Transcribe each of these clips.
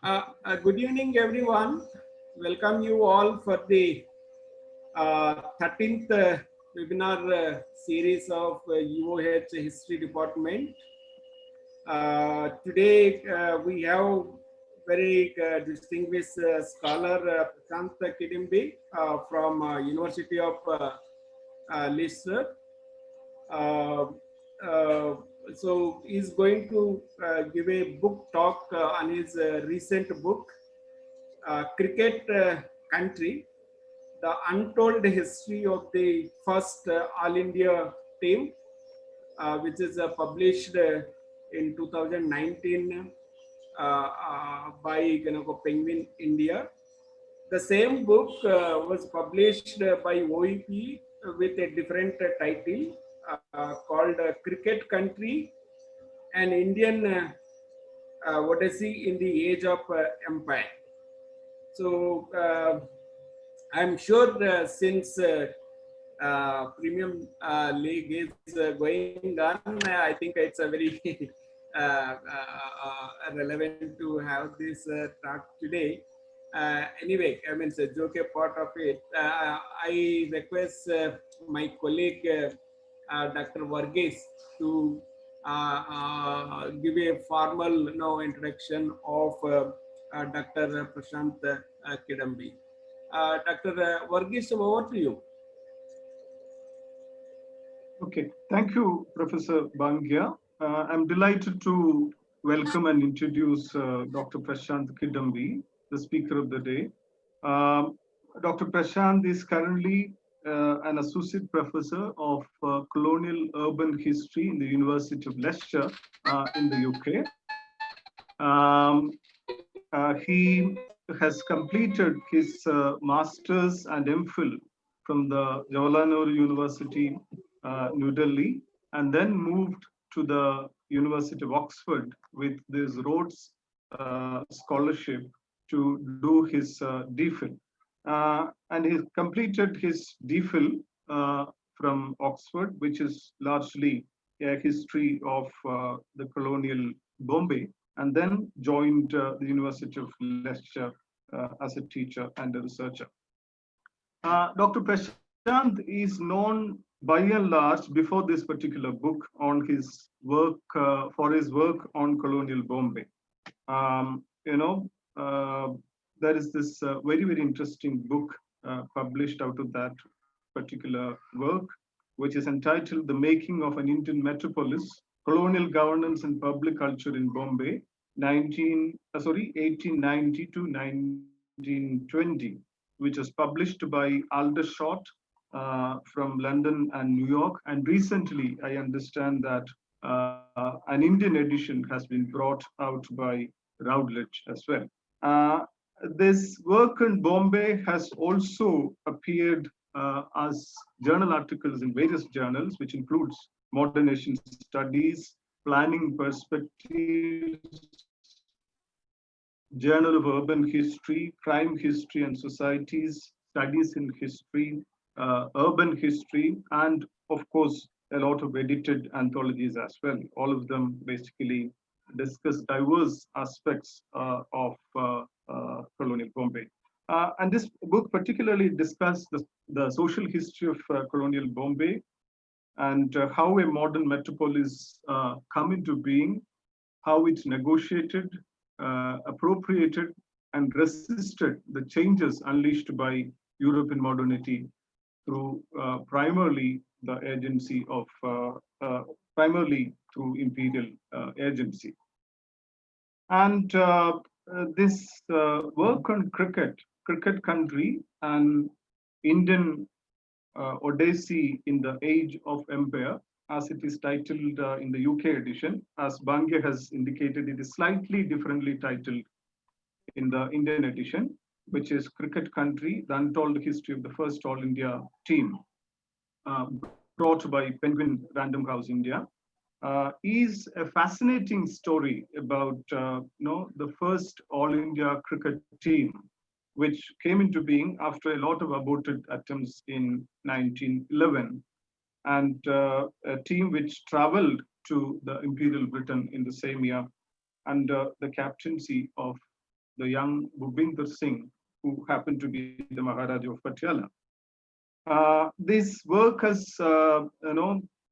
Good evening, everyone. Welcome you all for the 13th webinar series of UOH History Department. Today we have very distinguished scholar Prashant Kidambi from University of Leicester. Uh, uh, so he's going to give a book talk on his recent book, Cricket Country, the Untold History of the First All India Team, which is published in 2019 by Penguin India. The same book was published by OEP with a different title called Cricket Country, an Indian Odyssey in the Age of Empire. So I'm sure since Premium League is going on, I think it's a very relevant to have this talk today. Anyway, I mean, it's a joke a part of it. I request my colleague Dr. Varghese to give a formal introduction of Dr. Prashant Kidambi. Dr. Varghese, over to you. Okay, thank you, Professor Bangia. I'm delighted to welcome and introduce Dr. Prashant Kidambi, the speaker of the day. Dr. Prashant is currently an associate professor of colonial urban history in the University of Leicester in the UK. He has completed his master's and MPhil from the Jawaharlal Nehru University, New Delhi, and then moved to the University of Oxford with this Rhodes scholarship to do his DPhil. And he completed his DPhil from Oxford, which is largely a history of the colonial Bombay, and then joined the University of Leicester as a teacher and a researcher. Dr. Prashant is known by and large before this particular book on his work for his work on colonial Bombay. There is this very, very interesting book published out of that particular work, which is entitled The Making of an Indian Metropolis, Colonial Governance and Public Culture in Bombay, 1890 to 1920, which was published by Aldershot from London and New York. And recently, I understand that an Indian edition has been brought out by Routledge as well. This work in Bombay has also appeared as journal articles in various journals, which includes Modern Asian Studies, Planning Perspectives, Journal of Urban History, Crime History and Societies, Studies in History, Urban History, and of course, a lot of edited anthologies as well. All of them basically discuss diverse aspects of colonial Bombay. And this book particularly discussed the social history of colonial Bombay and how a modern metropolis come into being, how it's negotiated, appropriated, and resisted the changes unleashed by European modernity through primarily the agency of, primarily through imperial agency. And this work on cricket country, and Indian Odyssey in the Age of Empire, as it is titled in the UK edition. As Bangia has indicated, it is slightly differently titled in the Indian edition, which is Cricket Country, the Untold History of the First All India Team, brought by Penguin Random House India, is a fascinating story about the first All India cricket team, which came into being after a lot of aborted attempts in 1911, and a team which traveled to the Imperial Britain in the same year under the captaincy of the young Bhupinder Singh, who happened to be the Maharaja of Patiala. This work has,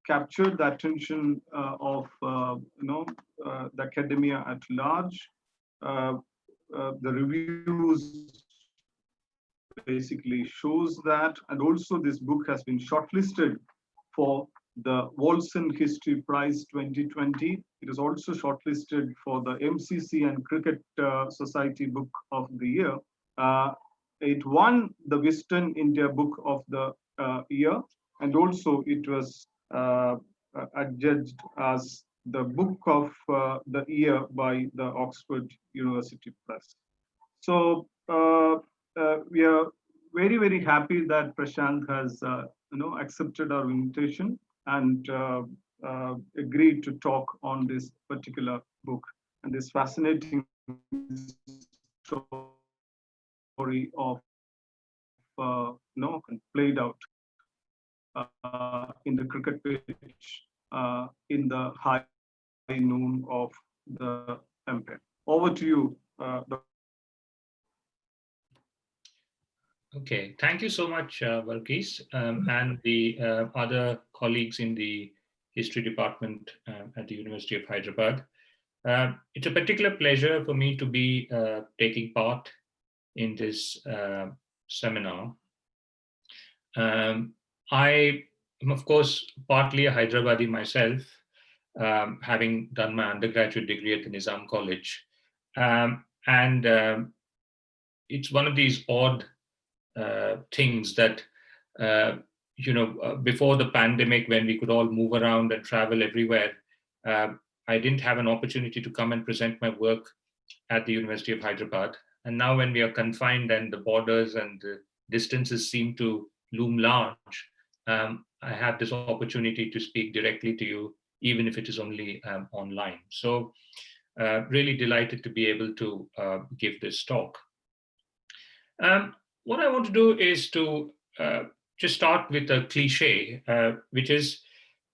captured the attention of, the academia at large. Uh, the reviews basically shows that, and also this book has been shortlisted for the Wolson History Prize 2020. It is also shortlisted for the MCC and Cricket Society Book of the Year. Uh, it won the Western India Book of the Year, and also it was adjudged as the Book of the Year by the Oxford University Press. So we are very, very happy that Prashant has accepted our invitation and agreed to talk on this particular book and this fascinating story of played out in the cricket pitch in the high noon of the empire. Over to you, Dr. Okay, thank you so much, Balkis, and the other colleagues in the history department at the University of Hyderabad. It's a particular pleasure for me to be taking part in this seminar. I am, of course, partly a Hyderabadi myself, having done my undergraduate degree at the Nizam College. And it's one of these odd things that, before the pandemic, when we could all move around and travel everywhere, uh, I didn't have an opportunity to come and present my work at the University of Hyderabad. And now, when we are confined and the borders and the distances seem to loom large, I have this opportunity to speak directly to you, even if it is only online. So, really delighted to be able to give this talk. What I want to do is to just start with a cliche, which is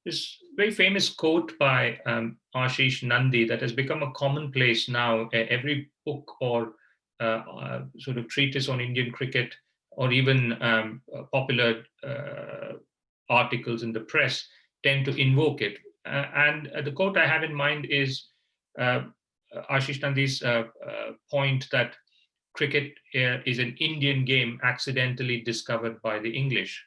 this very famous quote by Ashish Nandi that has become a commonplace now. Every book or sort of treatise on Indian cricket, or even popular articles in the press, tend to invoke it. And the quote I have in mind is uh, Ashish Nandi's point that cricket is an Indian game accidentally discovered by the English.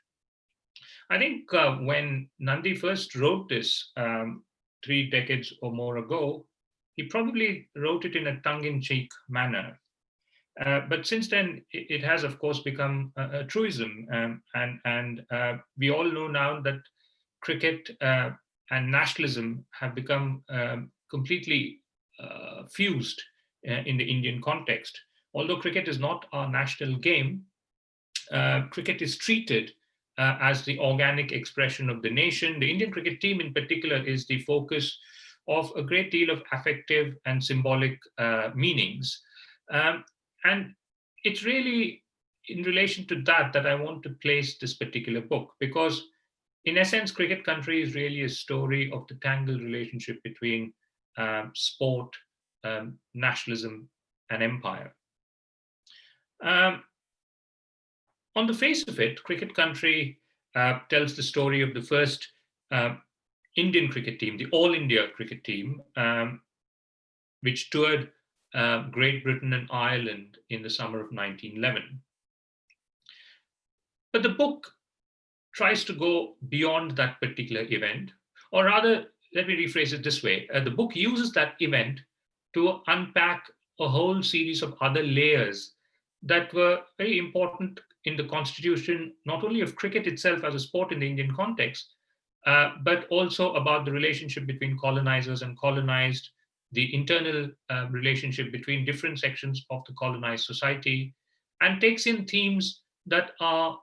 I think when Nandi first wrote this 3 decades or more ago, he probably wrote it in a tongue in cheek manner. But since then, it has, of course, become a truism. And we all know now that cricket and nationalism have become completely fused in the Indian context. Although cricket is not our national game, cricket is treated as the organic expression of the nation. The Indian cricket team, in particular, is the focus of a great deal of affective and symbolic meanings. And it's really in relation to that that I want to place this particular book, because in essence, Cricket Country is really a story of the tangled relationship between sport, nationalism, and empire. Um, on the face of it, Cricket Country tells the story of the first uh, Indian cricket team, the All India cricket team, which toured Great Britain and Ireland in the summer of 1911. But the book tries to go beyond that particular event, or rather, let me rephrase it this way: the book uses that event to unpack a whole series of other layers that were very important in the constitution, not only of cricket itself as a sport in the Indian context, but also about the relationship between colonizers and colonized, the internal relationship between different sections of the colonized society, and takes in themes that are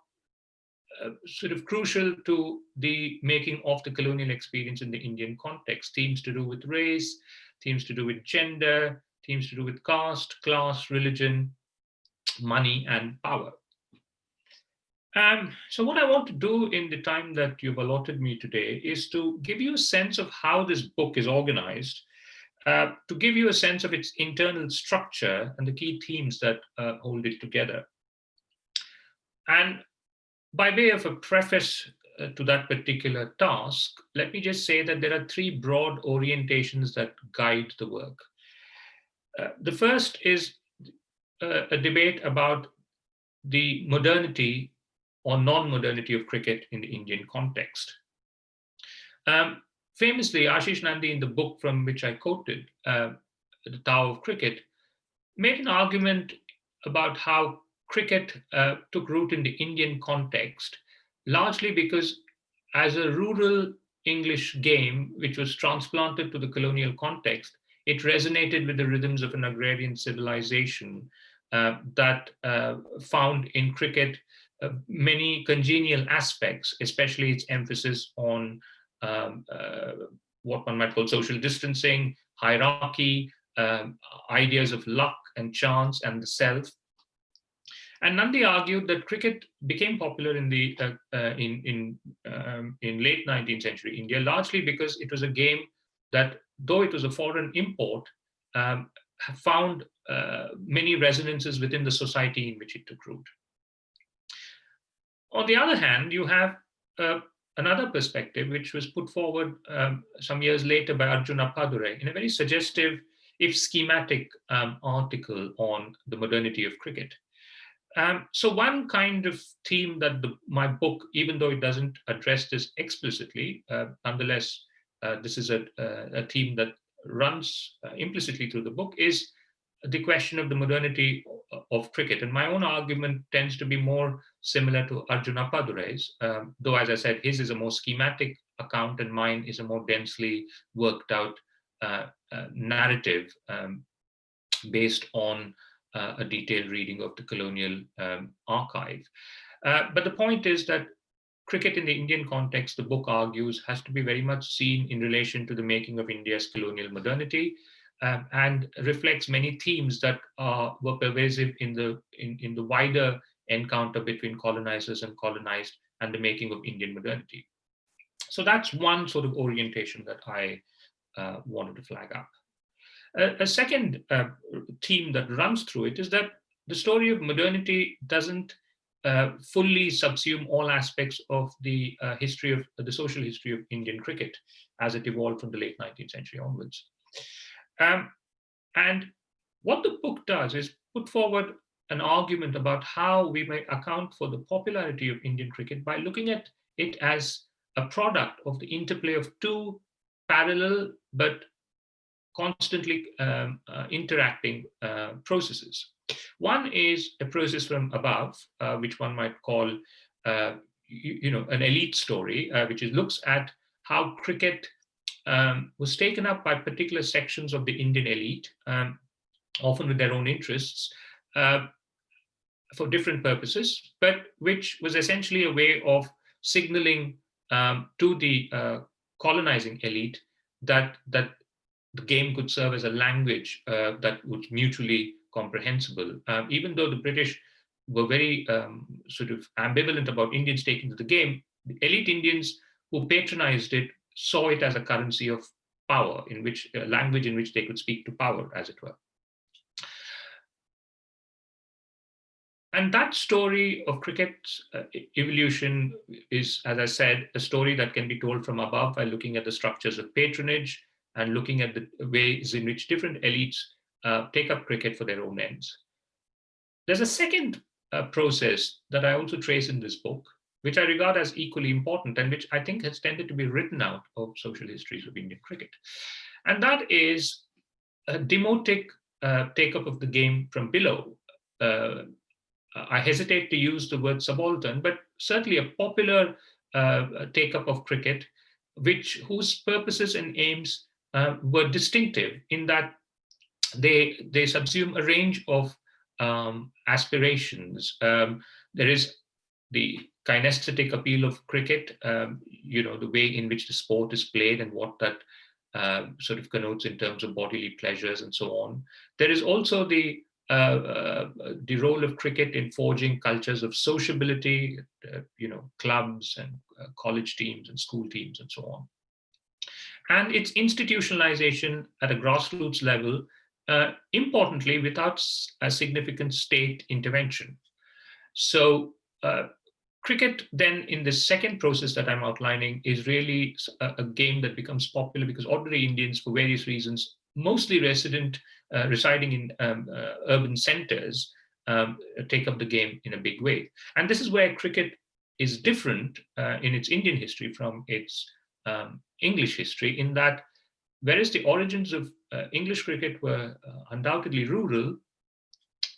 sort of crucial to the making of the colonial experience in the Indian context. Themes to do with race, themes to do with gender, themes to do with caste, class, religion, money, and power. So, what I want to do in the time that you've allotted me today is to give you a sense of how this book is organized, to give you a sense of its internal structure and the key themes that hold it together. And by way of a preface to that particular task, let me just say that there are three broad orientations that guide the work. The first is a debate about the modernity or non-modernity of cricket in the Indian context. Famously, Ashish Nandi, in the book from which I quoted, The Tao of Cricket, made an argument about how cricket took root in the Indian context, largely because as a rural English game, which was transplanted to the colonial context, it resonated with the rhythms of an agrarian civilization that found in cricket many congenial aspects, especially its emphasis on what one might call social distancing, hierarchy, ideas of luck and chance and the self. And Nandi argued that cricket became popular in the in late 19th century India, largely because it was a game that, though it was a foreign import, found many resonances within the society in which it took root. On the other hand, you have another perspective, which was put forward some years later by Arjun Appadurai in a very suggestive, if schematic, article on the modernity of cricket. So one kind of theme that my book, even though it doesn't address this explicitly, nonetheless, this is a theme that runs implicitly through the book, is the question of the modernity of cricket. And my own argument tends to be more similar to Arjun Appadurai's, though, as I said, his is a more schematic account and mine is a more densely worked out narrative based on a detailed reading of the colonial archive. But the point is that cricket in the Indian context, the book argues, has to be very much seen in relation to the making of India's colonial modernity, and reflects many themes that were pervasive in the wider encounter between colonizers and colonized and the making of Indian modernity. So that's one sort of orientation that I wanted to flag up. A second theme that runs through it is that the story of modernity doesn't fully subsume all aspects of the history of the social history of Indian cricket as it evolved from the late 19th century onwards. And what the book does is put forward an argument about how we may account for the popularity of Indian cricket by looking at it as a product of the interplay of two parallel but constantly interacting processes. One is a process from above, which one might call, an elite story, which looks at how cricket was taken up by particular sections of the Indian elite, often with their own interests, for different purposes, but which was essentially a way of signaling to the colonizing elite that the game could serve as a language that was mutually comprehensible. Even though the British were very sort of ambivalent about Indians taking to the game, the elite Indians who patronized it saw it as a currency of power, in which language in which they could speak to power, as it were. And that story of cricket's evolution is, as I said, a story that can be told from above by looking at the structures of patronage and looking at the ways in which different elites take up cricket for their own ends. There's a second process that I also trace in this book, which I regard as equally important and which I think has tended to be written out of social histories of Indian cricket. And that is a demotic take-up of the game from below. I hesitate to use the word subaltern, but certainly a popular take-up of cricket, whose purposes and aims were distinctive in that they subsume a range of aspirations. There is the kinesthetic appeal of cricket, the way in which the sport is played and what that sort of connotes in terms of bodily pleasures and so on. There is also the role of cricket in forging cultures of sociability, clubs and college teams and school teams and so on. and its institutionalization at a grassroots level, importantly, without a significant state intervention. So, cricket then, in the second process that I'm outlining, is really a game that becomes popular because ordinary Indians, for various reasons, mostly residing in urban centers, take up the game in a big way. And this is where cricket is different in its Indian history from its English history, in that whereas the origins of English cricket were undoubtedly rural,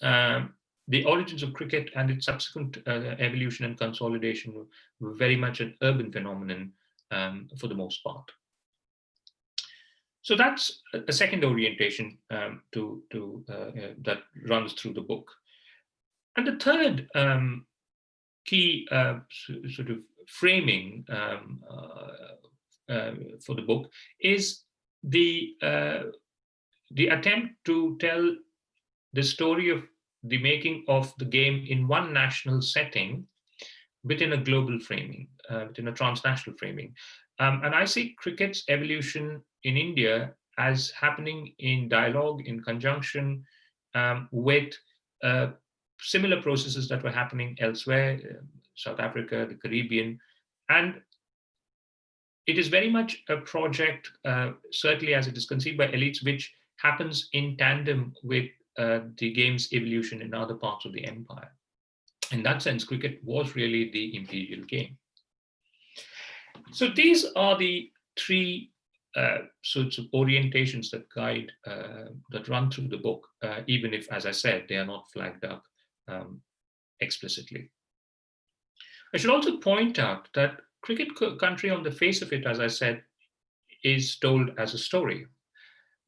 um, the origins of cricket and its subsequent evolution and consolidation were very much an urban phenomenon for the most part. So that's a second orientation that runs through the book. And the third key sort of framing for the book is the attempt to tell the story of the making of the game in one national setting within a global framing, within a transnational framing. And I see cricket's evolution in India as happening in dialogue, in conjunction with similar processes that were happening elsewhere, South Africa, the Caribbean. And it is very much a project, certainly as it is conceived by elites, which happens in tandem with the game's evolution in other parts of the empire. In that sense, cricket was really the imperial game. So these are the three sorts of orientations that guide, that run through the book, even if, as I said, they are not flagged up explicitly. I should also point out that Cricket Country, on the face of it, as I said, is told as a story.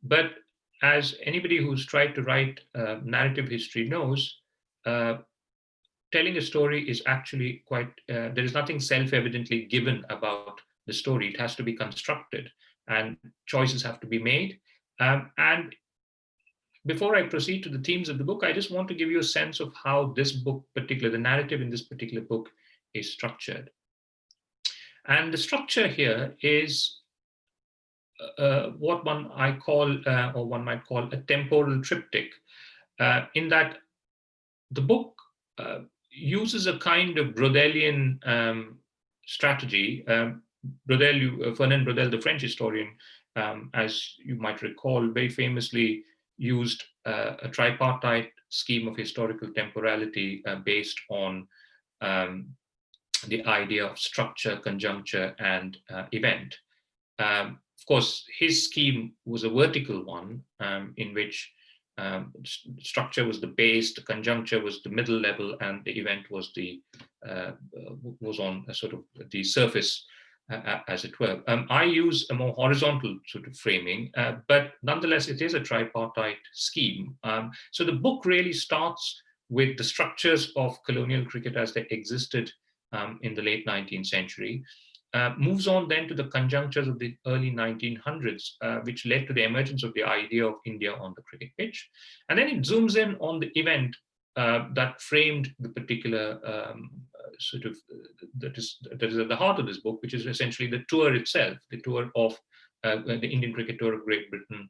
But as anybody who's tried to write narrative history knows, telling a story is actually quite, there is nothing self-evidently given about the story. It has to be constructed and choices have to be made. And before I proceed to the themes of the book, I just want to give you a sense of how this book, the narrative in this particular book, is structured. And the structure here is what one might call a temporal triptych, in that the book uses a kind of Brodelian strategy. Fernand Brodel, the French historian, as you might recall, very famously used a tripartite scheme of historical temporality based on the idea of structure, conjuncture, and event. Of course, his scheme was a vertical one, in which structure was the base, the conjuncture was the middle level, and the event was on a sort of the surface, as it were. I use a more horizontal sort of framing, but nonetheless, it is a tripartite scheme. So the book really starts with the structures of colonial cricket as they existed in the late 19th century, moves on then to the conjunctures of the early 1900s, which led to the emergence of the idea of India on the cricket pitch. And then it zooms in on the event that framed the particular that is at the heart of this book, which is essentially the tour itself, the tour of the Indian cricket tour of Great Britain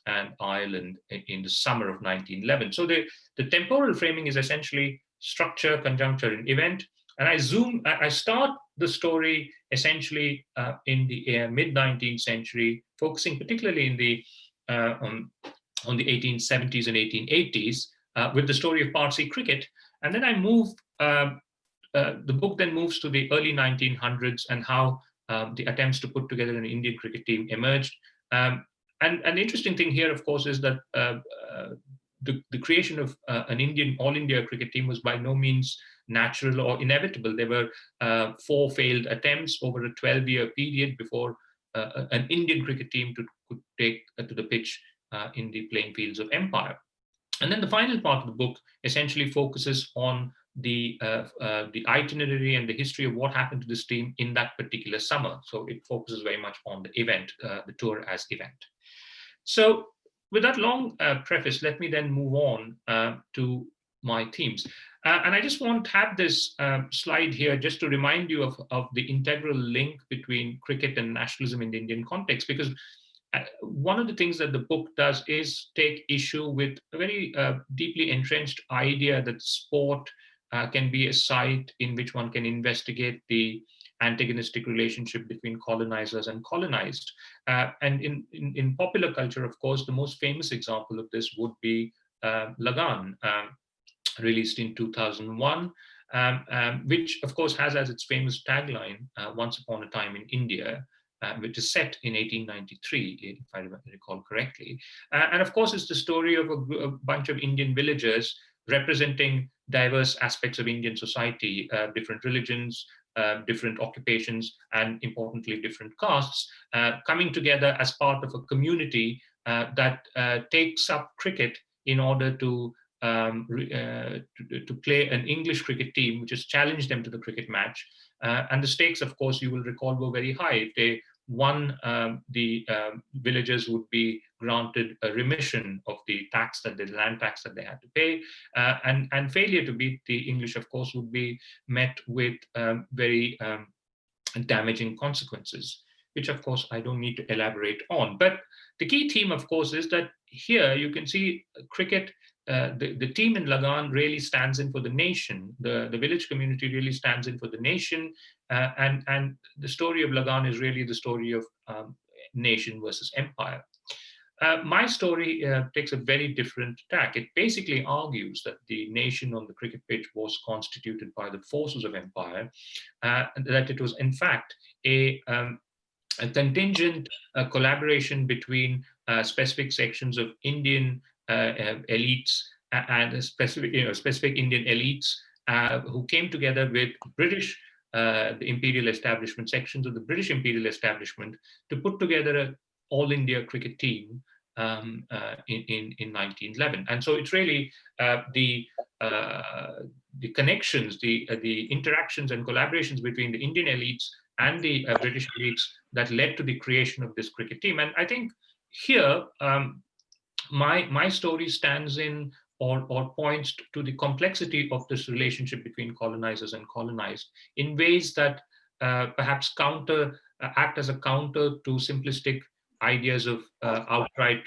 and Ireland in the summer of 1911. So the temporal framing is essentially structure, conjuncture, and event. And I start the story essentially in the mid-19th century, focusing particularly in the on the 1870s and 1880s with the story of Parsi cricket. And then I move, the book then moves to the early 1900s and how the attempts to put together an Indian cricket team emerged. And the interesting thing here, of course, is that the creation of an all India cricket team was by no means natural or inevitable. There were 4 failed attempts over a 12-year period before an Indian cricket team could take to the pitch in the playing fields of empire. And then the final part of the book essentially focuses on the itinerary and the history of what happened to this team in that particular summer. So it focuses very much on the event, the tour as event. So with that long preface, let me then move on to my themes. And I just want to have this slide here just to remind you of the integral link between cricket and nationalism in the Indian context, because one of the things that the book does is take issue with a very deeply entrenched idea that sport can be a site in which one can investigate the antagonistic relationship between colonizers and colonized. And in popular culture, of course, the most famous example of this would be Lagan, released in 2001, which of course has as its famous tagline, Once Upon a Time in India, which is set in 1893, if I recall correctly. And of course, it's the story of a bunch of Indian villagers representing diverse aspects of Indian society, different religions, different occupations, and importantly, different castes, coming together as part of a community that takes up cricket in order to play an English cricket team, which has challenged them to the cricket match. And the stakes, of course, you will recall, were very high. If they won, the villagers would be granted a remission of the land tax that they had to pay. And failure to beat the English, of course, would be met with very damaging consequences, which of course I don't need to elaborate on. But the key theme, of course, is that here you can see cricket, the team in Lagan really stands in for the nation. The village community really stands in for the nation. And the story of Lagan is really the story of nation versus empire. My story takes a very different tack. It basically argues that the nation on the cricket pitch was constituted by the forces of empire, and that it was in fact a contingent collaboration between specific sections of Indian elites and specific Indian elites who came together with British, the imperial establishment, sections of the British imperial establishment, to put together an all India cricket team in 1911. And so it's really the connections, the interactions and collaborations between the Indian elites and the British elites that led to the creation of this cricket team. And I think here, my story stands in or points to the complexity of this relationship between colonizers and colonized in ways that perhaps act as a counter to simplistic ideas of outright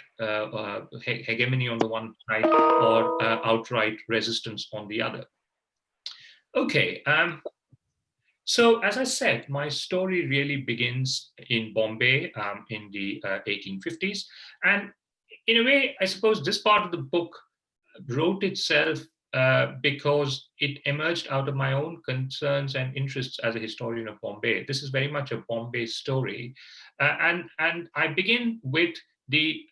hegemony on the one side or outright resistance on the other. Okay. So, as I said, my story really begins in Bombay in the 1850s. And in a way, I suppose this part of the book wrote itself because it emerged out of my own concerns and interests as a historian of Bombay. This is very much a Bombay story. And I begin with the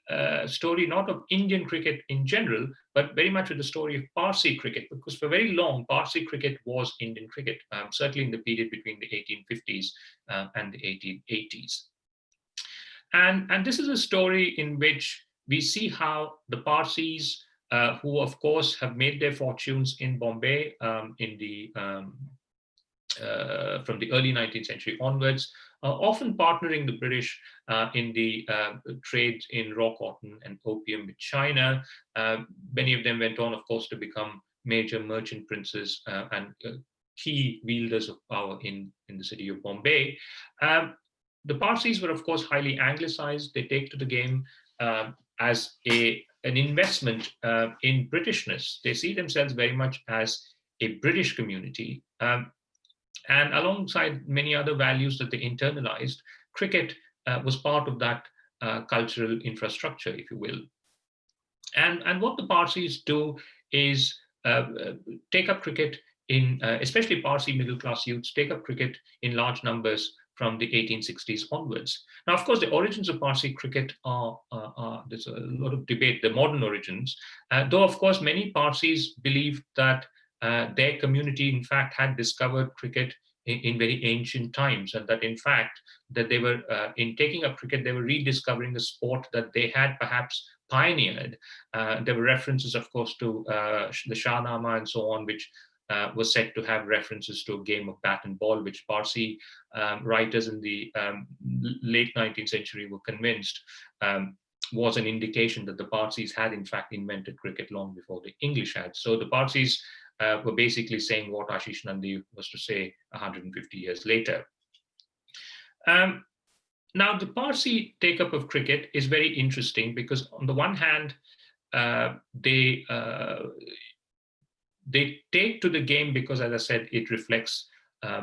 story not of Indian cricket in general, but very much with the story of Parsi cricket, because for very long, Parsi cricket was Indian cricket, certainly in the period between the 1850s and the 1880s. And this is a story in which we see how the Parsis, who of course have made their fortunes in Bombay from the early 19th century onwards, often partnering the British in the trade in raw cotton and opium with China. Many of them went on, of course, to become major merchant princes and key wielders of power in the city of Bombay. The Parsis were, of course, highly anglicized. They take to the game as an investment in Britishness. They see themselves very much as a British community. And alongside many other values that they internalized, cricket was part of that cultural infrastructure, if you will. And what the Parsis do is take up cricket in, especially Parsi middle class youths, take up cricket in large numbers from the 1860s onwards. Now, of course, the origins of Parsi cricket there's a lot of debate, the modern origins, though, of course, many Parsis believe that their community, in fact, had discovered cricket in very ancient times, and that, in fact, that they were, in taking up cricket, they were rediscovering a sport that they had perhaps pioneered. There were references, of course, to the Shahnama and so on, which was said to have references to a game of bat and ball, which Parsi writers in the late 19th century were convinced was an indication that the Parsis had in fact invented cricket long before the English had. So the Parsis were basically saying what Ashish Nandi was to say 150 years later. Um, Now, the Parsi take-up of cricket is very interesting because, on the one hand, uh, they uh, they take to the game because, as I said, it reflects.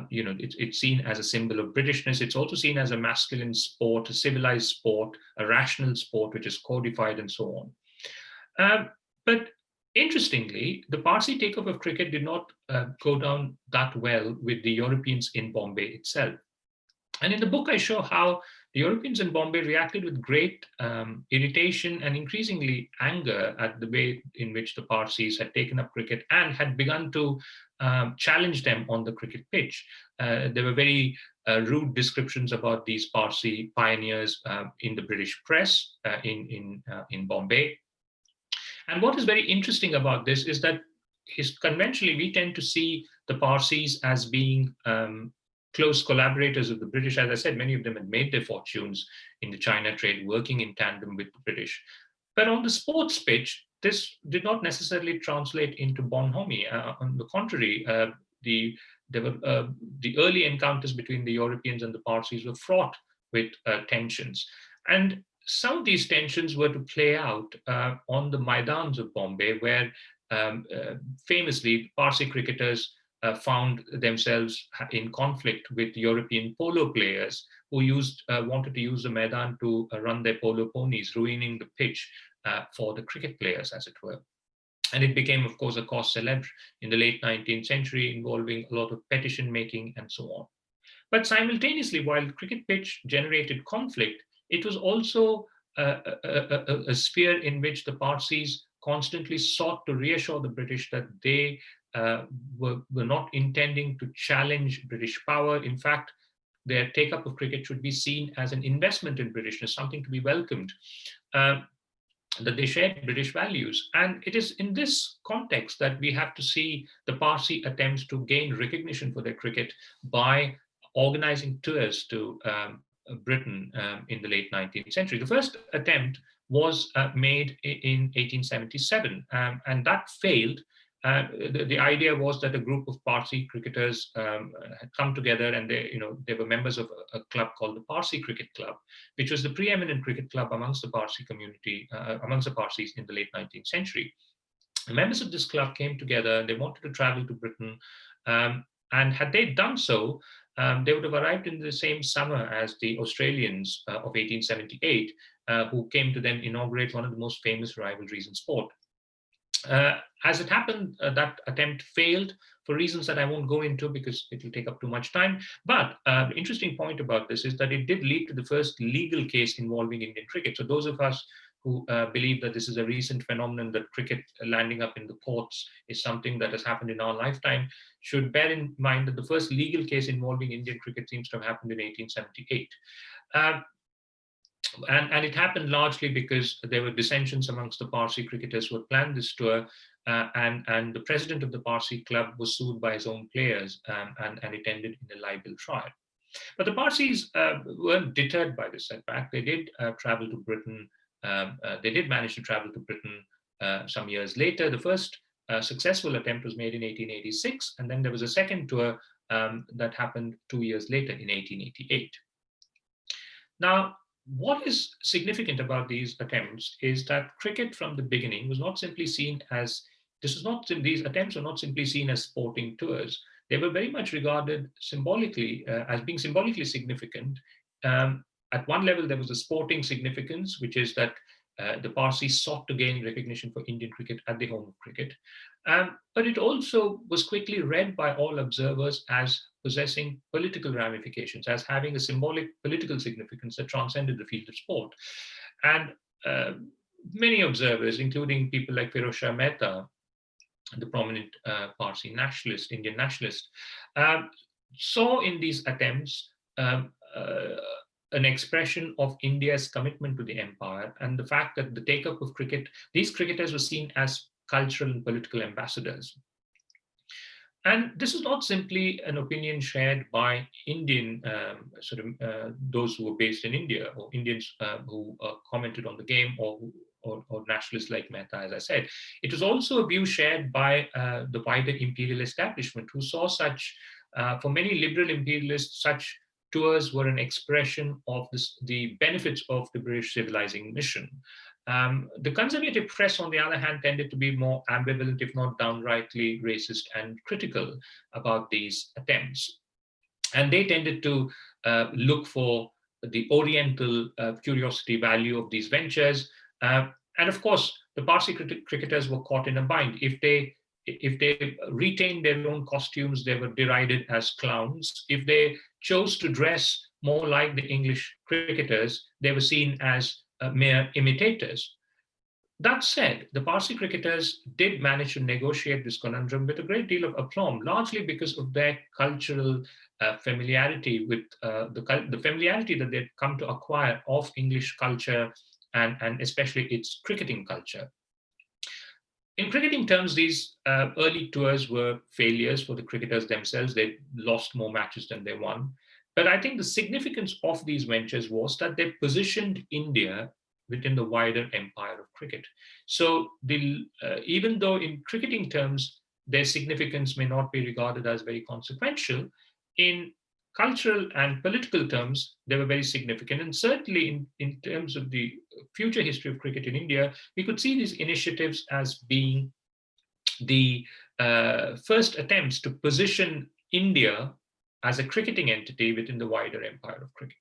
It's seen as a symbol of Britishness. It's also seen as a masculine sport, a civilized sport, a rational sport, which is codified and so on. But interestingly, the Parsi take-up of cricket did not go down that well with the Europeans in Bombay itself. And in the book, I show how the Europeans in Bombay reacted with great irritation and increasingly anger at the way in which the Parsis had taken up cricket and had begun to challenge them on the cricket pitch. There were very rude descriptions about these Parsi pioneers in the British press in Bombay. And what is very interesting about this is that conventionally we tend to see the Parsis as being close collaborators of the British. As I said, many of them had made their fortunes in the China trade, working in tandem with the British. But on the sports pitch, this did not necessarily translate into bonhomie. On the contrary, the early encounters between the Europeans and the Parsis were fraught with tensions. And some of these tensions were to play out on the Maidans of Bombay, where famously Parsi cricketers found themselves in conflict with European polo players who wanted to use the Maidan to run their polo ponies, ruining the pitch for the cricket players, as it were. And it became, of course, a cause célèbre in the late 19th century, involving a lot of petition making and so on. But simultaneously, while the cricket pitch generated conflict, it was also a sphere in which the Parsis constantly sought to reassure the British that they were not intending to challenge British power. In fact, their take-up of cricket should be seen as an investment in Britishness, something to be welcomed, that they shared British values. And it is in this context that we have to see the Parsi attempts to gain recognition for their cricket by organizing tours to Britain in the late 19th century. The first attempt was made in 1877, and that failed. The idea was that a group of Parsi cricketers had come together, and they were members of a club called the Parsi Cricket Club, which was the preeminent cricket club amongst the Parsi community, amongst the Parsis in the late 19th century. The members of this club came together. They wanted to travel to Britain, and had they done so, they would have arrived in the same summer as the Australians of 1878, who came to then inaugurate one of the most famous rivalries in sport. As it happened, that attempt failed for reasons that I won't go into because it will take up too much time. But the interesting point about this is that it did lead to the first legal case involving Indian cricket. So those of us who believe that this is a recent phenomenon, that cricket landing up in the courts is something that has happened in our lifetime, should bear in mind that the first legal case involving Indian cricket seems to have happened in 1878. And it happened largely because there were dissensions amongst the Parsi cricketers who had planned this tour, and the president of the Parsi club was sued by his own players, and it ended in a libel trial. But the Parsis weren't deterred by this setback. They did travel to Britain. They did manage to travel to Britain some years later. The first successful attempt was made in 1886, and then there was a second tour that happened 2 years later in 1888. Now, what is significant about these attempts is that cricket from the beginning was not simply seen as, these attempts were not simply seen as sporting tours. They were very much regarded symbolically as being symbolically significant. At one level, there was a sporting significance, which is that the Parsis sought to gain recognition for Indian cricket at the home of cricket. But it also was quickly read by all observers as possessing political ramifications, as having a symbolic political significance that transcended the field of sport. And many observers, including people like Firoz Shah Mehta, the prominent Parsi nationalist, Indian nationalist, saw in these attempts an expression of India's commitment to the empire, and the fact that the take-up of cricket, these cricketers were seen as cultural and political ambassadors. And this is not simply an opinion shared by Indian those who were based in India, or Indians who commented on the game, or nationalists like Mehta, as I said. It was also a view shared by the wider imperial establishment, who saw such, for many liberal imperialists, such tours were an expression of the benefits of the British civilizing mission. The conservative press, on the other hand, tended to be more ambivalent, if not downrightly racist and critical about these attempts. And they tended to look for the Oriental curiosity value of these ventures. And of course, the Parsi cricketers were caught in a bind. If they retained their own costumes, they were derided as clowns. If they chose to dress more like the English cricketers, they were seen as mere imitators. That said, the Parsi cricketers did manage to negotiate this conundrum with a great deal of aplomb, largely because of their cultural familiarity with the familiarity that they'd come to acquire of English culture, and especially its cricketing culture. In cricketing terms, these early tours were failures for the cricketers themselves. They lost more matches than they won. But I think the significance of these ventures was that they positioned India within the wider empire of cricket. So even though in cricketing terms, their significance may not be regarded as very consequential, in cultural and political terms, they were very significant. And certainly in terms of the future history of cricket in India, we could see these initiatives as being the first attempts to position India as a cricketing entity within the wider empire of cricket.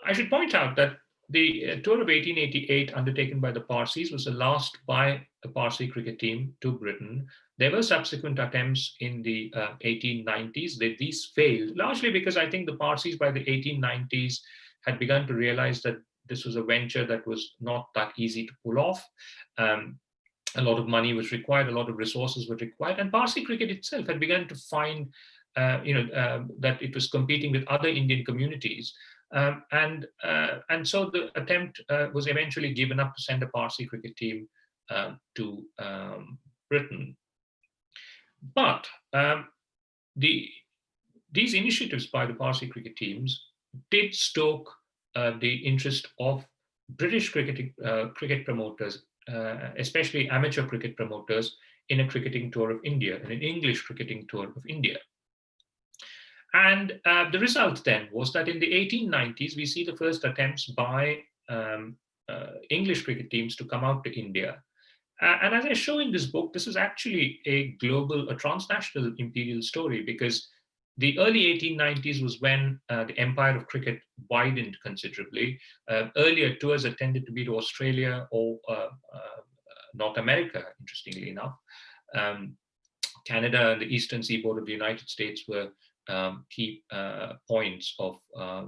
I should point out that the tour of 1888 undertaken by the Parsis was the last by a Parsi cricket team to Britain. There were subsequent attempts in the 1890s. These failed, largely because I think the Parsis by the 1890s had begun to realize that this was a venture that was not that easy to pull off. A lot of money was required, a lot of resources were required, and Parsi cricket itself had begun to find that it was competing with other Indian communities. And so the attempt was eventually given up to send a Parsi cricket team to Britain. But these initiatives by the Parsi cricket teams did stoke the interest of British cricket promoters, especially amateur cricket promoters, in a cricketing tour of India, in an English cricketing tour of India. And the result then was that in the 1890s, we see the first attempts by English cricket teams to come out to India. And as I show in this book, this is actually a transnational imperial story, because the early 1890s was when the empire of cricket widened considerably. Earlier tours had tended to be to Australia or North America, interestingly enough. Canada and the eastern seaboard of the United States were key points of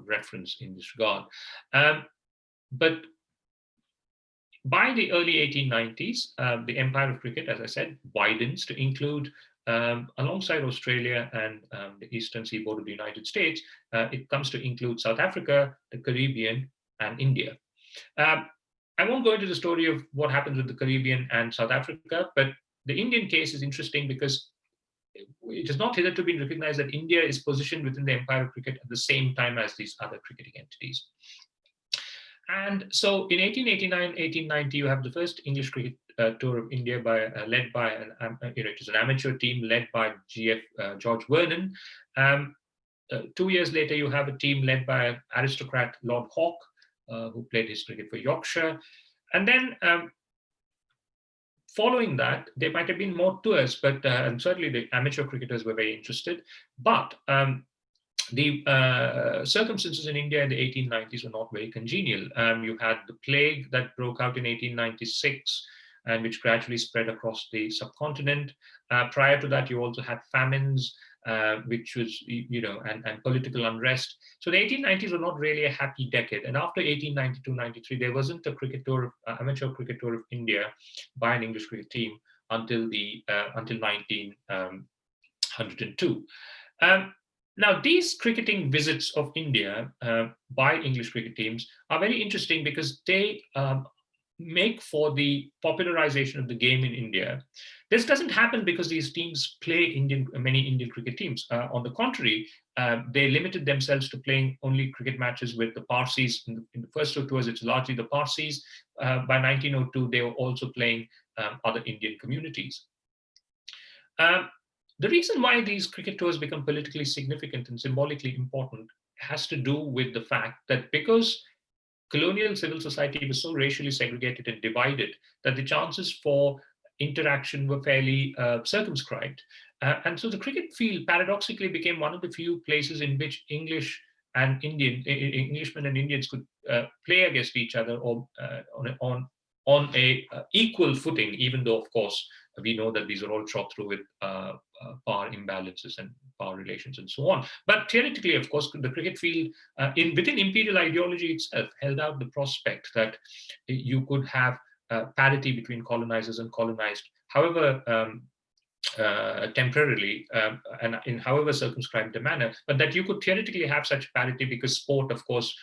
reference in this regard. But by the early 1890s, the empire of cricket, as I said, widens to include, alongside Australia and the eastern seaboard of the United States, it comes to include South Africa, the Caribbean, and India. I won't go into the story of what happens with the Caribbean and South Africa, but the Indian case is interesting because it has not hitherto been recognized that India is positioned within the empire of cricket at the same time as these other cricketing entities. And so in 1889, 1890, you have the first English cricket tour of India led by it is an amateur team led by George Vernon. 2 years later, you have a team led by aristocrat Lord Hawke, who played his cricket for Yorkshire. And then following that, there might have been more tours, but and certainly the amateur cricketers were very interested. But the circumstances in India in the 1890s were not very congenial. You had the plague that broke out in 1896, and which gradually spread across the subcontinent. Prior to that, you also had famines, which was, and political unrest. So the 1890s were not really a happy decade. And after 1892-93, there wasn't a amateur cricket tour of India by an English cricket team until 1902. Now, these cricketing visits of India by English cricket teams are very interesting because they make for the popularization of the game in India. This doesn't happen because these teams play many Indian cricket teams. On the contrary, they limited themselves to playing only cricket matches with the Parsis. In the first two tours, it's largely the Parsis. By 1902, they were also playing other Indian communities. Um, the reason why these cricket tours become politically significant and symbolically important has to do with the fact that because colonial civil society was so racially segregated and divided that the chances for interaction were fairly circumscribed. And so the cricket field paradoxically became one of the few places in which Englishmen and Indians could play against each other or on a equal footing, even though, of course, we know that these are all shot through with power imbalances and power relations and so on. But theoretically, of course, the cricket field within imperial ideology itself held out the prospect that you could have parity between colonizers and colonized, however temporarily and in however circumscribed a manner, but that you could theoretically have such parity because sport, of course,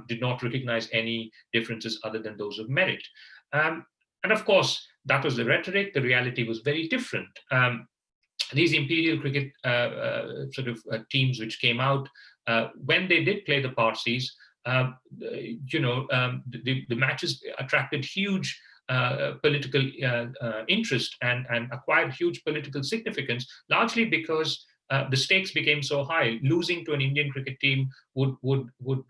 did not recognize any differences other than those of merit. And of course, that was the rhetoric. The reality was very different. These imperial cricket teams which came out, when they did play the Parsis, the matches attracted huge political interest and acquired huge political significance, largely because the stakes became so high. Losing to an Indian cricket team would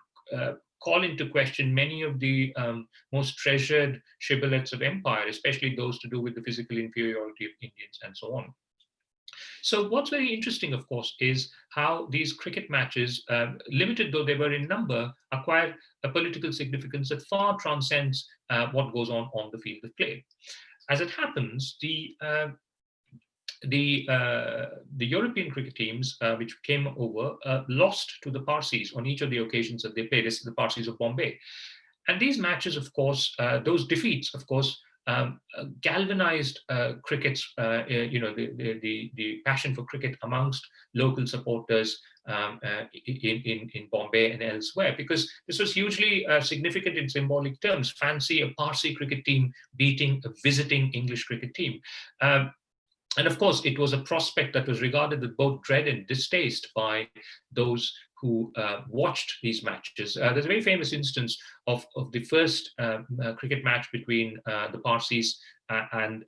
call into question many of the most treasured shibboleths of empire, especially those to do with the physical inferiority of Indians and so on. So what's very interesting, of course, is how these cricket matches, limited though they were in number, acquire a political significance that far transcends what goes on the field of play. As it happens, the European cricket teams which came over lost to the Parsis on each of the occasions that they played. This is the Parsis of Bombay. And these matches, of course, those defeats, of course, galvanized cricket's, the passion for cricket amongst local supporters in Bombay and elsewhere, because this was hugely significant in symbolic terms. Fancy a Parsi cricket team beating a visiting English cricket team. And of course, it was a prospect that was regarded with both dread and distaste by those who watched these matches. There's a very famous instance of the first cricket match between the Parsis and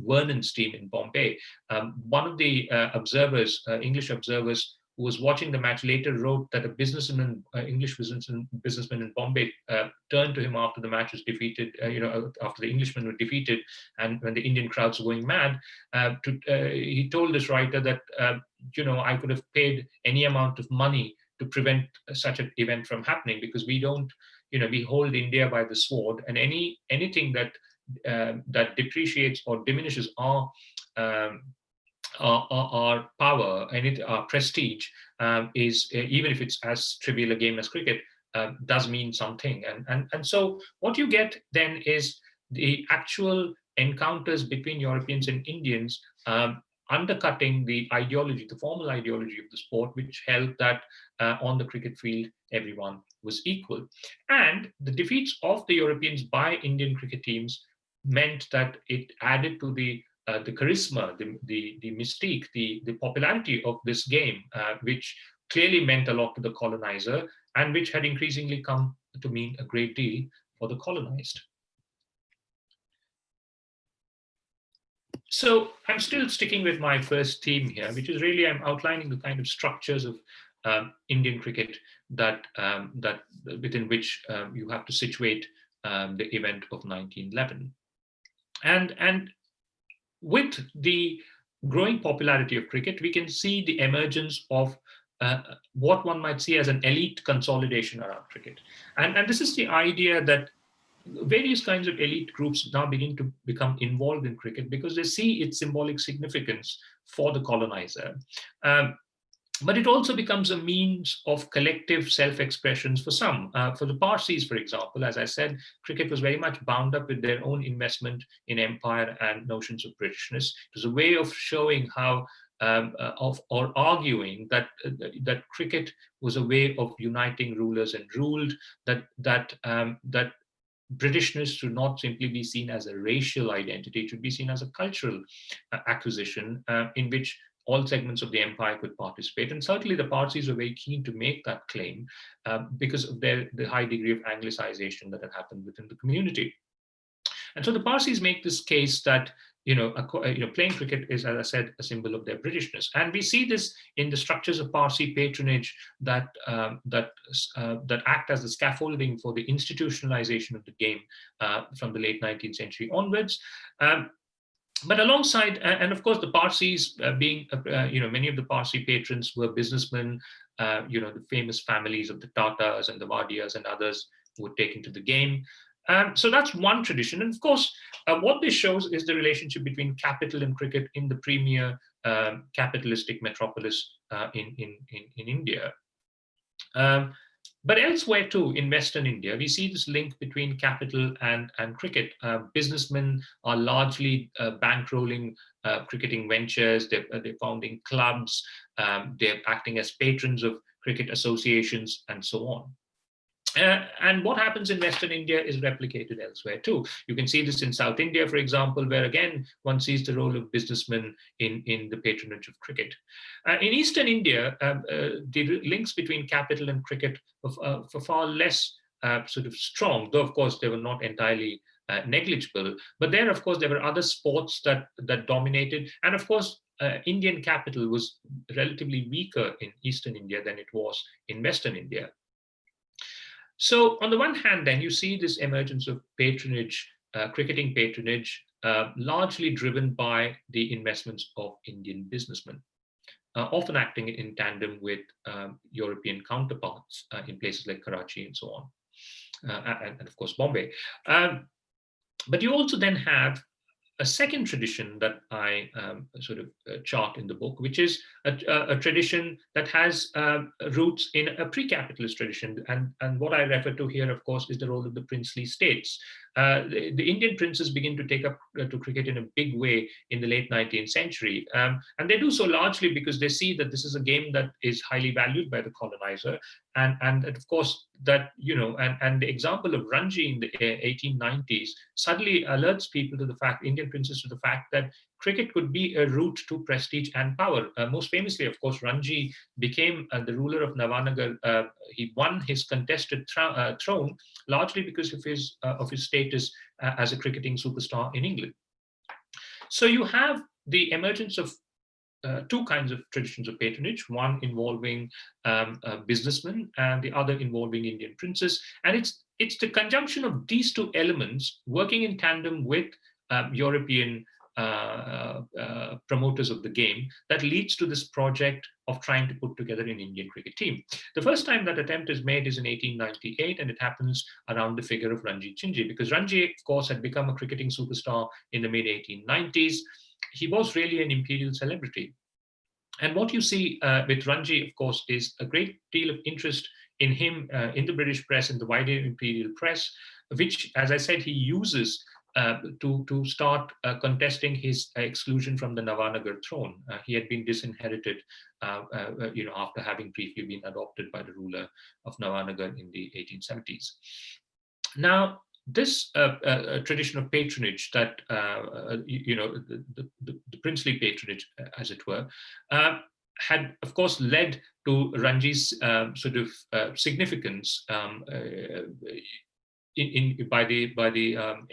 Vernon's team in Bombay. One of the English observers, who was watching the match, later wrote that a English businessman in Bombay turned to him after the match was defeated, after the Englishmen were defeated, and when the Indian crowds were going mad, he told this writer that, I could have paid any amount of money to prevent such an event from happening, because we don't, we hold India by the sword, and anything that depreciates or diminishes our power and our prestige is, even if it's as trivial a game as cricket, does mean something. And so what you get then is the actual encounters between Europeans and Indians undercutting the formal ideology of the sport, which held that on the cricket field, everyone was equal. And the defeats of the Europeans by Indian cricket teams meant that it added to the charisma, the mystique, the popularity of this game, which clearly meant a lot to the colonizer, and which had increasingly come to mean a great deal for the colonized. So I'm still sticking with my first theme here, which is really I'm outlining the kind of structures of Indian cricket that within which you have to situate the event of 1911. And with the growing popularity of cricket, we can see the emergence of what one might see as an elite consolidation around cricket. And this is the idea that various kinds of elite groups now begin to become involved in cricket because they see its symbolic significance for the colonizer. But it also becomes a means of collective self-expressions for some. For the Parsis, for example, as I said, cricket was very much bound up with their own investment in empire and notions of Britishness. It was a way of showing how, or arguing that cricket was a way of uniting rulers and ruled, that Britishness should not simply be seen as a racial identity, it should be seen as a cultural acquisition in which all segments of the empire could participate. And certainly the Parsis were very keen to make that claim because of the high degree of Anglicization that had happened within the community. And so the Parsis make this case that playing cricket is, as I said, a symbol of their Britishness, and we see this in the structures of Parsi patronage that act as the scaffolding for the institutionalization of the game from the late 19th century onwards. But alongside, and of course, the Parsis many of the Parsi patrons were businessmen, the famous families of the Tatars and the Wadias and others who were taken to the game. So that's one tradition. And of course, what this shows is the relationship between capital and cricket in the premier capitalistic metropolis in India. But elsewhere too, in Western India, we see this link between capital and cricket. Businessmen are largely bankrolling cricketing ventures. They're founding clubs. They're acting as patrons of cricket associations and so on. And what happens in Western India is replicated elsewhere too. You can see this in South India, for example, where again, one sees the role of businessmen in the patronage of cricket. In Eastern India, the links between capital and cricket were far less sort of strong, though of course they were not entirely negligible. But there, of course, there were other sports that dominated. And of course, Indian capital was relatively weaker in Eastern India than it was in Western India. So on the one hand, then you see this emergence of patronage, cricketing patronage, largely driven by the investments of Indian businessmen, often acting in tandem with European counterparts in places like Karachi and so on, and of course Bombay. But you also then have a second tradition that I sort of chart in the book, which is a tradition that has roots in a pre-capitalist tradition. And what I refer to here, of course, is the role of the princely states. The Indian princes begin to take up to cricket in a big way in the late 19th century. And they do so largely because they see that this is a game that is highly valued by the colonizer. And of course, that, and the example of Ranji in the 1890s suddenly alerts people to the fact, Indian princes to the fact that cricket could be a route to prestige and power. Most famously, of course, Ranji became the ruler of Navanagar. He won his contested throne largely because of his status as a cricketing superstar in England. So you have the emergence of two kinds of traditions of patronage, one involving businessmen and the other involving Indian princes. And it's the conjunction of these two elements working in tandem with European promoters of the game that leads to this project of trying to put together an Indian cricket team. The first time that attempt is made is in 1898, and it happens around the figure of Ranji Chinji, because Ranji, of course, had become a cricketing superstar in the mid-1890s. He was really an imperial celebrity. And what you see with Ranji, of course, is a great deal of interest in him in the British press, in the wider imperial press, which, as I said, he uses to start contesting his exclusion from the Navanagar throne. He had been disinherited, after having briefly been adopted by the ruler of Navanagar in the 1870s. Now, this tradition of patronage, that the princely patronage, as it were, had, of course, led to Ranji's sort of significance by the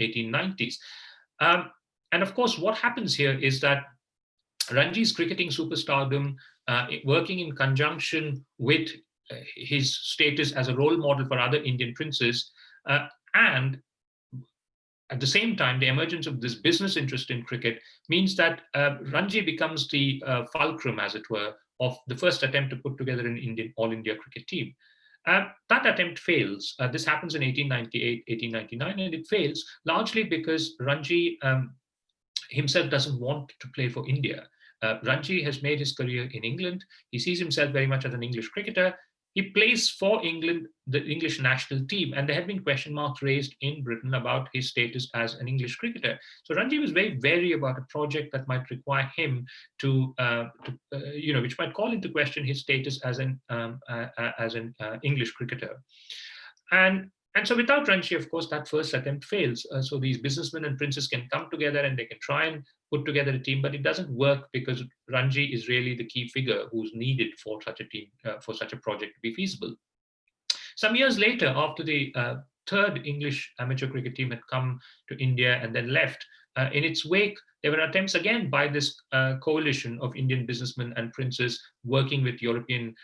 1890s. And of course, what happens here is that Ranji's cricketing superstardom, working in conjunction with his status as a role model for other Indian princes, and at the same time, the emergence of this business interest in cricket means that Ranji becomes the fulcrum, as it were, of the first attempt to put together an All India cricket team. That attempt fails. This happens in 1898, 1899, and it fails largely because Ranji himself doesn't want to play for India. Ranji has made his career in England. He sees himself very much as an English cricketer. He plays for England, the English national team, and there have been question marks raised in Britain about his status as an English cricketer. So Ranji was very wary about a project that might require him to which might call into question his status as an English cricketer. And And so without Ranchi, of course, that first attempt fails. So these businessmen and princes can come together and they can try and put together a team, but it doesn't work because Ranji is really the key figure who's needed for such a team, for such a project to be feasible. Some years later, after the third English amateur cricket team had come to India and then left, in its wake, there were attempts again by this coalition of Indian businessmen and princes working with European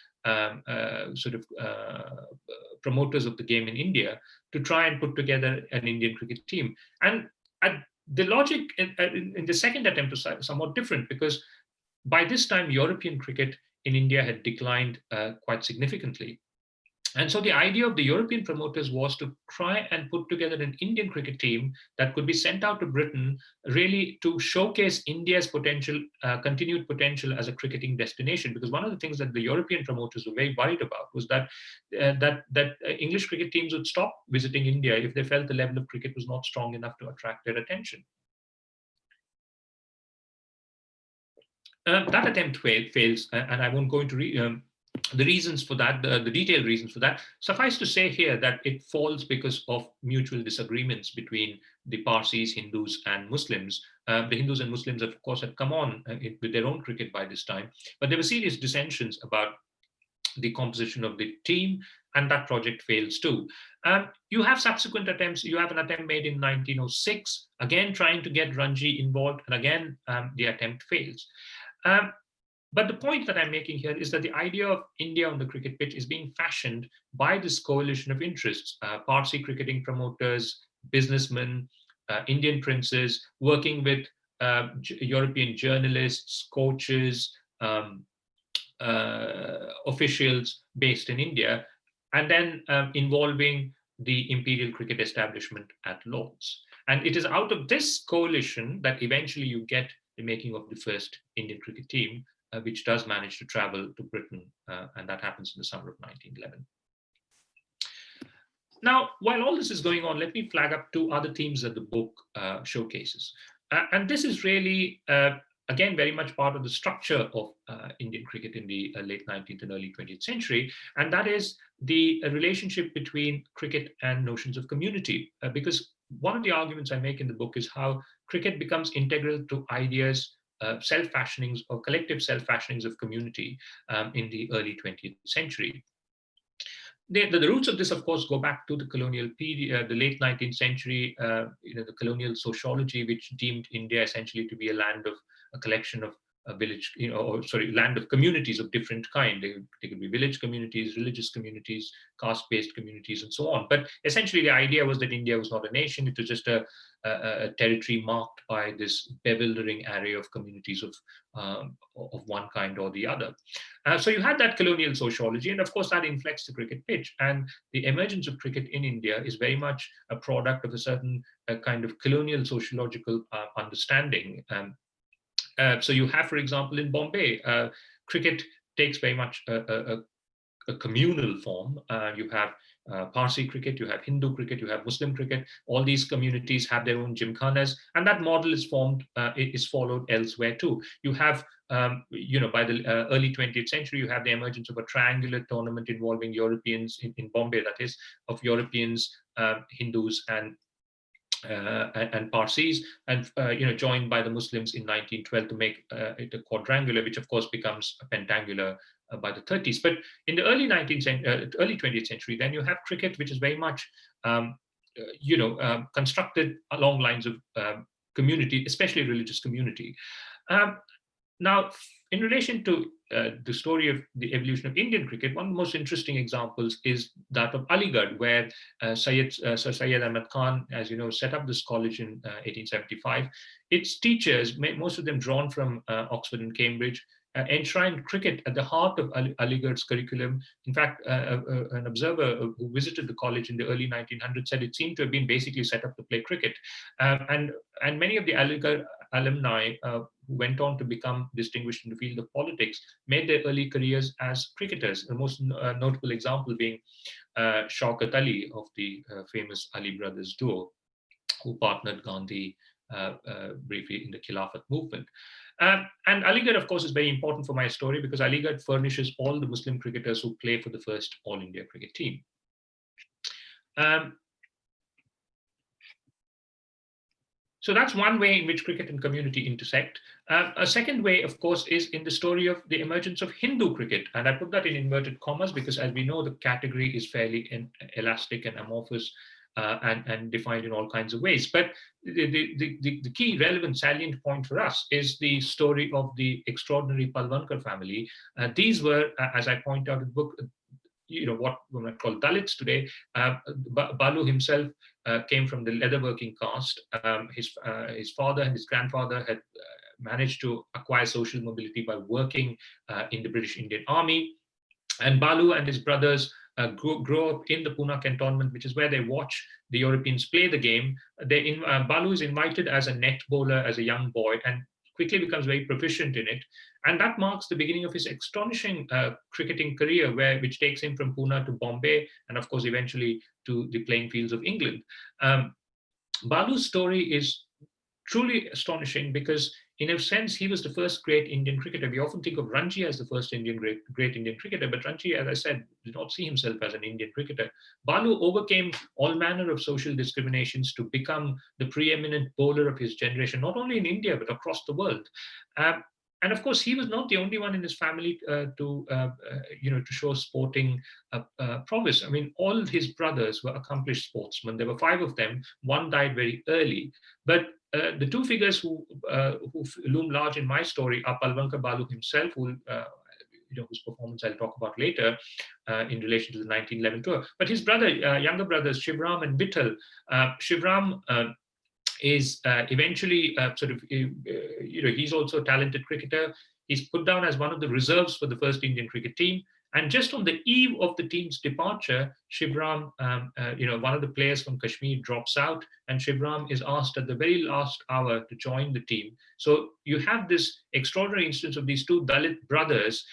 promoters of the game in India to try and put together an Indian cricket team. And the logic in the second attempt was somewhat different, because by this time, European cricket in India had declined quite significantly. And so the idea of the European promoters was to try and put together an Indian cricket team that could be sent out to Britain, really to showcase India's potential, continued potential as a cricketing destination. Because one of the things that the European promoters were very worried about was that English cricket teams would stop visiting India if they felt the level of cricket was not strong enough to attract their attention. That attempt fails, and I won't go into the reasons for that, the detailed reasons for that. Suffice to say here that it falls because of mutual disagreements between the Parsis, Hindus, and Muslims. The Hindus and Muslims, of course, had come on with their own cricket by this time, but there were serious dissensions about the composition of the team, and that project fails too. You have subsequent attempts. You have an attempt made in 1906, again trying to get Ranji involved, and again the attempt fails. But the point that I'm making here is that the idea of India on the cricket pitch is being fashioned by this coalition of interests, Parsi cricketing promoters, businessmen, Indian princes, working with European journalists, coaches, officials based in India, and then involving the imperial cricket establishment at Lord's. And it is out of this coalition that eventually you get the making of the first Indian cricket team, which does manage to travel to Britain, and that happens in the summer of 1911. Now, while all this is going on, let me flag up two other themes that the book showcases. And this is really, again, very much part of the structure of Indian cricket in the late 19th and early 20th century, and that is the relationship between cricket and notions of community. Because one of the arguments I make in the book is how cricket becomes integral to ideas, self-fashionings or collective self-fashionings of community in the early 20th century. The roots of this, of course, go back to the colonial period, the late 19th century, the colonial sociology, which deemed India essentially to be a land of a collection of village, land of communities of different kind. They could be village communities, religious communities, caste-based communities, and so on. But essentially, the idea was that India was not a nation; it was just a territory marked by this bewildering array of communities of one kind or the other. So you had that colonial sociology, and of course that inflects the cricket pitch. And the emergence of cricket in India is very much a product of a certain kind of colonial sociological understanding. So you have, for example, in Bombay, cricket takes very much a communal form. You have Parsi cricket, you have Hindu cricket, you have Muslim cricket. All these communities have their own gymkhanas, and that model is followed elsewhere too. You have, by the early 20th century, you have the emergence of a triangular tournament involving Europeans in Bombay, that is, of Europeans, Hindus, and Parsis, and joined by the Muslims in 1912 to make it a quadrangular, which of course becomes a pentangular by the 30s. But in the early 20th century, then you have cricket, which is very much constructed along lines of community, especially religious community. Now, in relation to the story of the evolution of Indian cricket, one of the most interesting examples is that of Aligarh, where Sir Syed Ahmad Khan, as you know, set up this college in 1875. Its teachers, most of them drawn from Oxford and Cambridge, enshrined cricket at the heart of Aligarh's curriculum. In fact, an observer who visited the college in the early 1900s said it seemed to have been basically set up to play cricket. And many of the Aligarh alumni who went on to become distinguished in the field of politics made their early careers as cricketers. The most notable example being Shaukat Ali of the famous Ali brothers duo, who partnered Gandhi briefly in the Khilafat movement. And Aligarh, of course, is very important for my story because Aligarh furnishes all the Muslim cricketers who play for the first All India cricket team. Um, So that's one way in which cricket and community intersect. A second way, of course, is in the story of the emergence of Hindu cricket. And I put that in inverted commas because, as we know, the category is fairly elastic and amorphous and defined in all kinds of ways. But the key relevant salient point for us is the story of the extraordinary Palwankar family. These were, as I point out in the book, what we might call Dalits today. Balu himself came from the leatherworking caste. His father and his grandfather had managed to acquire social mobility by working in the British Indian Army. And Balu and his brothers grow up in the Pune cantonment, which is where they watch the Europeans play the game. Balu is invited as a net bowler as a young boy and quickly becomes very proficient in it. And that marks the beginning of his astonishing cricketing career, which takes him from Pune to Bombay, and of course, eventually to the playing fields of England. Balu's story is truly astonishing because, in a sense, he was the first great Indian cricketer. We often think of Ranji as the first great Indian cricketer, but Ranji, as I said, did not see himself as an Indian cricketer. Balu overcame all manner of social discriminations to become the preeminent bowler of his generation, not only in India, but across the world. And of course, he was not the only one in his family to show sporting prowess. I mean, all his brothers were accomplished sportsmen. There were 5 of them. One died very early, but the 2 figures who loom large in my story are Palwankar Balu himself, whose performance I'll talk about later in relation to the 1911 tour. But his younger brothers, Shivram and Vittal. Shivram is eventually he's also a talented cricketer. He's put down as one of the reserves for the first Indian cricket team. And just on the eve of the team's departure, Shivram, one of the players from Kashmir drops out, and Shivram is asked at the very last hour to join the team. So you have this extraordinary instance of these 2 Dalit brothers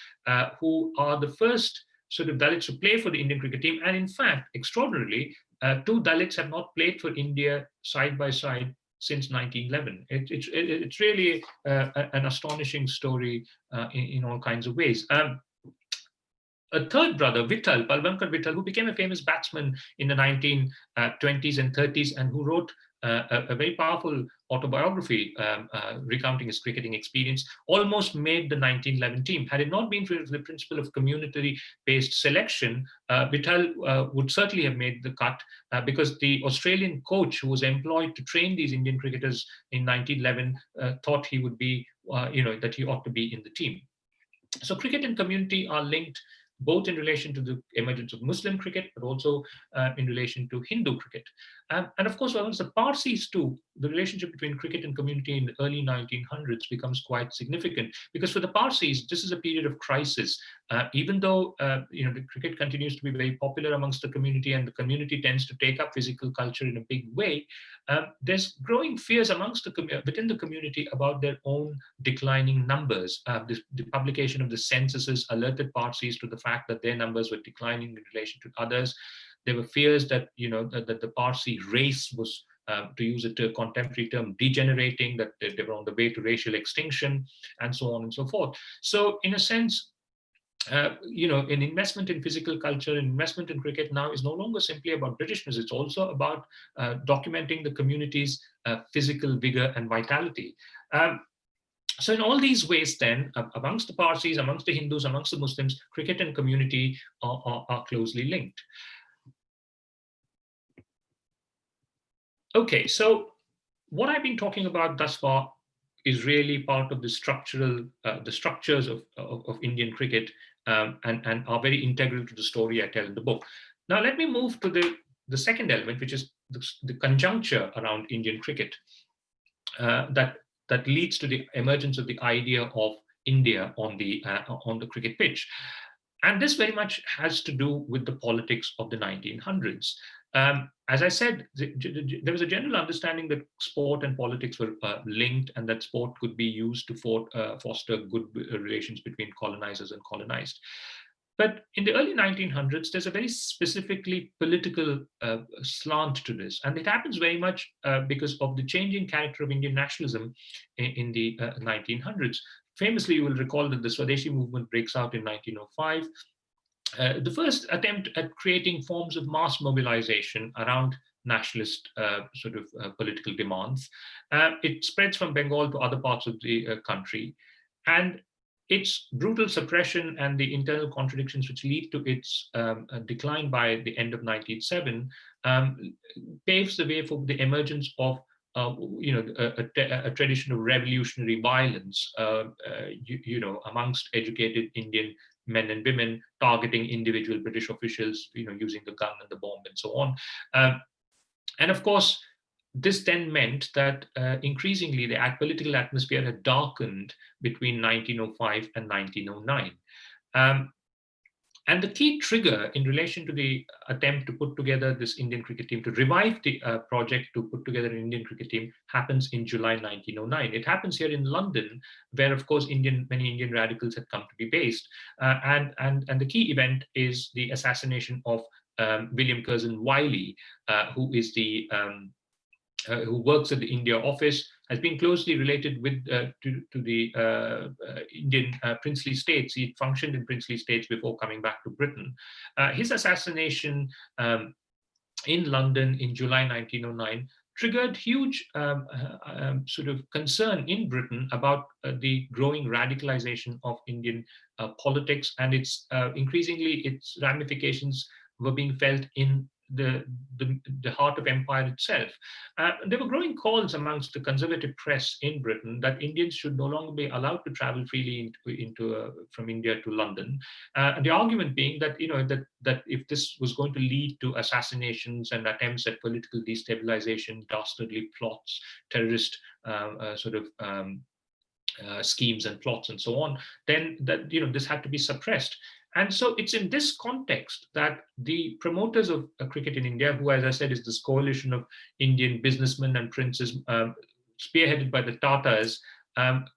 who are the first sort of Dalits to play for the Indian cricket team. And in fact, extraordinarily, 2 Dalits have not played for India side by side since 1911. It's really an astonishing story in all kinds of ways. A third brother, Vittal, Palwankar Vittal, who became a famous batsman in the 1920s and 30s and who wrote a very powerful autobiography recounting his cricketing experience, almost made the 1911 team. Had it not been for the principle of community-based selection, Vittal would certainly have made the cut because the Australian coach who was employed to train these Indian cricketers in 1911 thought he would be, that he ought to be in the team. So cricket and community are linked both in relation to the emergence of Muslim cricket, but also in relation to Hindu cricket. And of course, once the Parsis too, the relationship between cricket and community in the early 1900s becomes quite significant because for the Parsis, this is a period of crisis. Even though the cricket continues to be very popular amongst the community and the community tends to take up physical culture in a big way, there's growing fears within the community about their own declining numbers. The publication of the censuses alerted Parsis to the fact that their numbers were declining in relation to others. There were fears that that the Parsi race was, to use a contemporary term, degenerating, that they were on the way to racial extinction, and so on and so forth. So, in a sense, an investment in physical culture, investment in cricket now is no longer simply about Britishness. It's also about documenting the community's physical vigor and vitality. So in all these ways then, amongst the Parsis, amongst the Hindus, amongst the Muslims, cricket and community are closely linked. Okay, so what I've been talking about thus far is really part of the structures of Indian cricket and are very integral to the story I tell in the book. Now let me move to the second element, which is the conjuncture around Indian cricket that leads to the emergence of the idea of India on the cricket pitch. And this very much has to do with the politics of the 1900s. As I said, there was a general understanding that sport and politics were linked and that sport could be used to foster good relations between colonizers and colonized. But in the early 1900s, there's a very specifically political slant to this. And it happens very much because of the changing character of Indian nationalism in the 1900s. Famously, you will recall that the Swadeshi movement breaks out in 1905. the first attempt at creating forms of mass mobilization around nationalist political demands. It spreads from Bengal to other parts of the country, and its brutal suppression and the internal contradictions which lead to its decline by the end of 1907 paves the way for the emergence of a tradition of revolutionary violence, amongst educated Indian men and women, targeting individual British officials, using the gun and the bomb and so on. And of course, this then meant that increasingly the political atmosphere had darkened between 1905 and 1909. Um, and the key trigger in relation to the attempt to put together this Indian cricket team, to revive the project to put together an Indian cricket team, happens in July 1909. It happens here in London, where, of course, many Indian radicals had come to be based. And the key event is the assassination of William Curzon Wiley, who is the who works at the India office, has been closely related with to the Indian princely states. He functioned in princely states before coming back to Britain. His assassination in London in July 1909 triggered huge sort of concern in Britain about the growing radicalization of Indian politics, and increasingly its ramifications were being felt in the heart of empire itself. There were growing calls amongst the conservative press in Britain that Indians should no longer be allowed to travel freely from India to London. And the argument being that that if this was going to lead to assassinations and attempts at political destabilization, dastardly plots, terrorist schemes and plots and so on, then this had to be suppressed. And so it's in this context that the promoters of cricket in India, who, as I said, is this coalition of Indian businessmen and princes, spearheaded by the Tatars,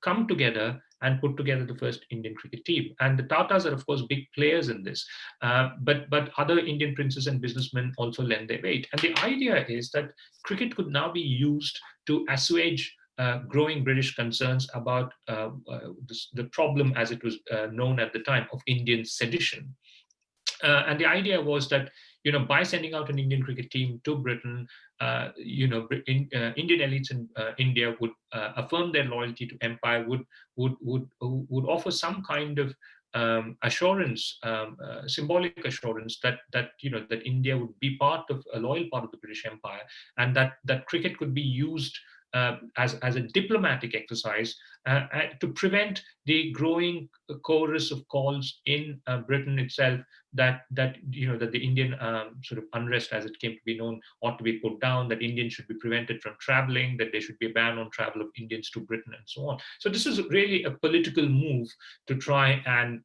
come together and put together the first Indian cricket team. And the Tatars are, of course, big players in this, but other Indian princes and businessmen also lend their weight. And the idea is that cricket could now be used to assuage growing British concerns about the problem, as it was known at the time, of Indian sedition. And the idea was that, by sending out an Indian cricket team to Britain, Indian elites in India would affirm their loyalty to empire, would offer some kind of assurance, symbolic assurance that India would be a loyal part of the British Empire, and that cricket could be used as a diplomatic exercise to prevent the growing chorus of calls in Britain itself that the Indian sort of unrest, as it came to be known, ought to be put down, that Indians should be prevented from traveling, that there should be a ban on travel of Indians to Britain, and so on. So this is really a political move to try and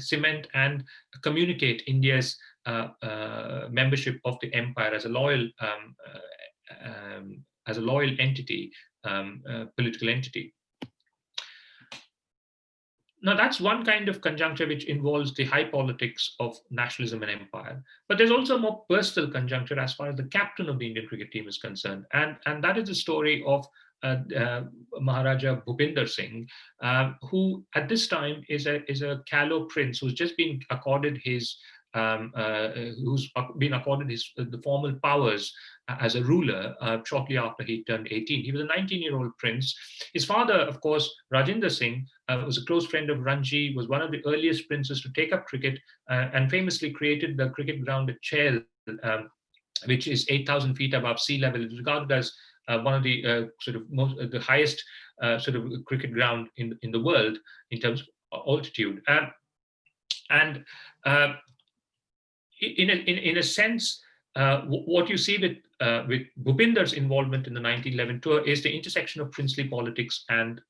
cement and communicate India's membership of the empire as a loyal entity, political entity. Now, that's one kind of conjuncture which involves the high politics of nationalism and empire. But there's also a more personal conjuncture as far as the captain of the Indian cricket team is concerned. And that is the story of Maharaja Bhupinder Singh, who at this time is a callow prince who's just been accorded the formal powers as a ruler shortly after he turned 18. He was a 19-year-old prince. His father, of course, Rajendra Singh, was a close friend of Ranji, was one of the earliest princes to take up cricket, and famously created the cricket ground at Chel, which is 8,000 feet above sea level. It's regarded as one of the the highest sort of cricket ground in the world in terms of altitude. In a sense, what you see with Bhupinder's involvement in the 1911 tour is the intersection of princely politics and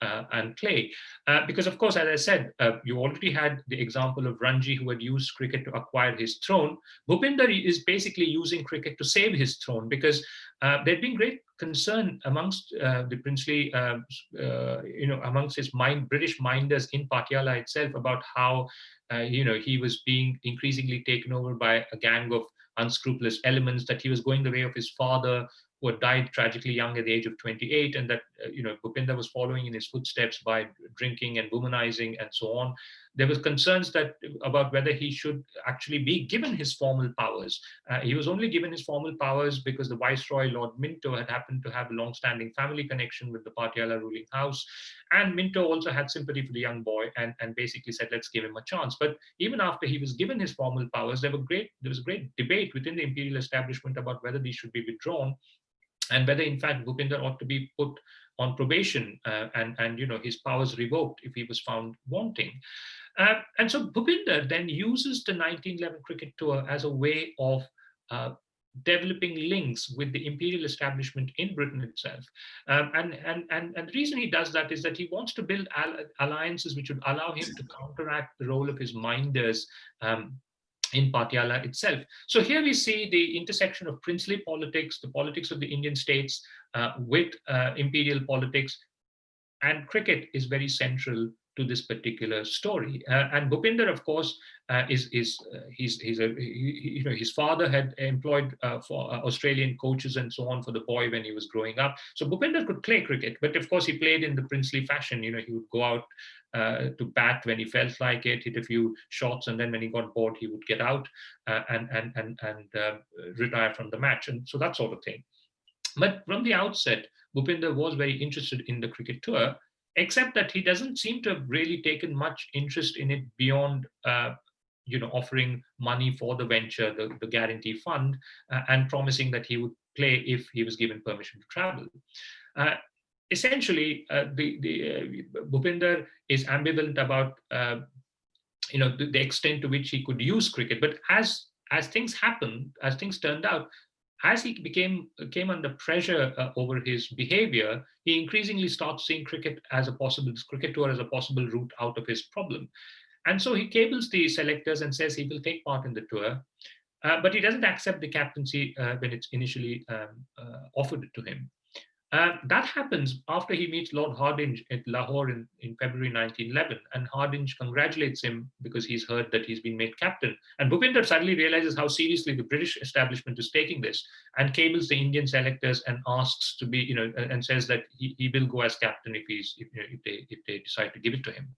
play, because of course, as I said, you already had the example of Ranji, who had used cricket to acquire his throne. Bhupinder is basically using cricket to save his throne, because there'd been great concern amongst the princely, amongst his British minders in Patiala itself about how he was being increasingly taken over by a gang of unscrupulous elements, that he was going the way of his father, who had died tragically young at the age of 28, and that Bhupinder was following in his footsteps by drinking and womanizing and so on. There was concerns that about whether he should actually be given his formal powers. He was only given his formal powers because the Viceroy, Lord Minto, had happened to have a long-standing family connection with the Patiala ruling house. And Minto also had sympathy for the young boy and basically said, let's give him a chance. But even after he was given his formal powers, there was a great debate within the imperial establishment about whether these should be withdrawn and whether in fact Bhupinder ought to be put on probation and his powers revoked if he was found wanting. And so Bhupinder then uses the 1911 cricket tour as a way of uh, developing links with the imperial establishment in Britain itself. And the reason he does that is that he wants to build alliances which would allow him to counteract the role of his minders in Patiala itself. So here we see the intersection of princely politics, the politics of the Indian states with imperial politics, and cricket is very central to this particular story. And Bhupinder, of course, his father had employed for Australian coaches and so on for the boy when he was growing up. So Bhupinder could play cricket, but of course he played in the princely fashion. He would go out to bat when he felt like it, hit a few shots, and then when he got bored, he would get out and retire from the match, and so that sort of thing. But from the outset, Bhupinder was very interested in the cricket tour, except that he doesn't seem to have really taken much interest in it beyond, offering money for the venture, the guarantee fund, and promising that he would play if he was given permission to travel. Uh, Essentially, Bhupinder is ambivalent about the extent to which he could use cricket. But as things happened, as things turned out, as he came under pressure over his behavior, he increasingly starts seeing cricket tour as a possible route out of his problem. And so he cables the selectors and says he will take part in the tour, but he doesn't accept the captaincy when it's initially offered to him. That happens after he meets Lord Hardinge at Lahore in February 1911, and Hardinge congratulates him because he's heard that he's been made captain. And Bhupinder suddenly realizes how seriously the British establishment is taking this, and cables the Indian selectors and asks to be, and says that he will go as captain if they decide to give it to him.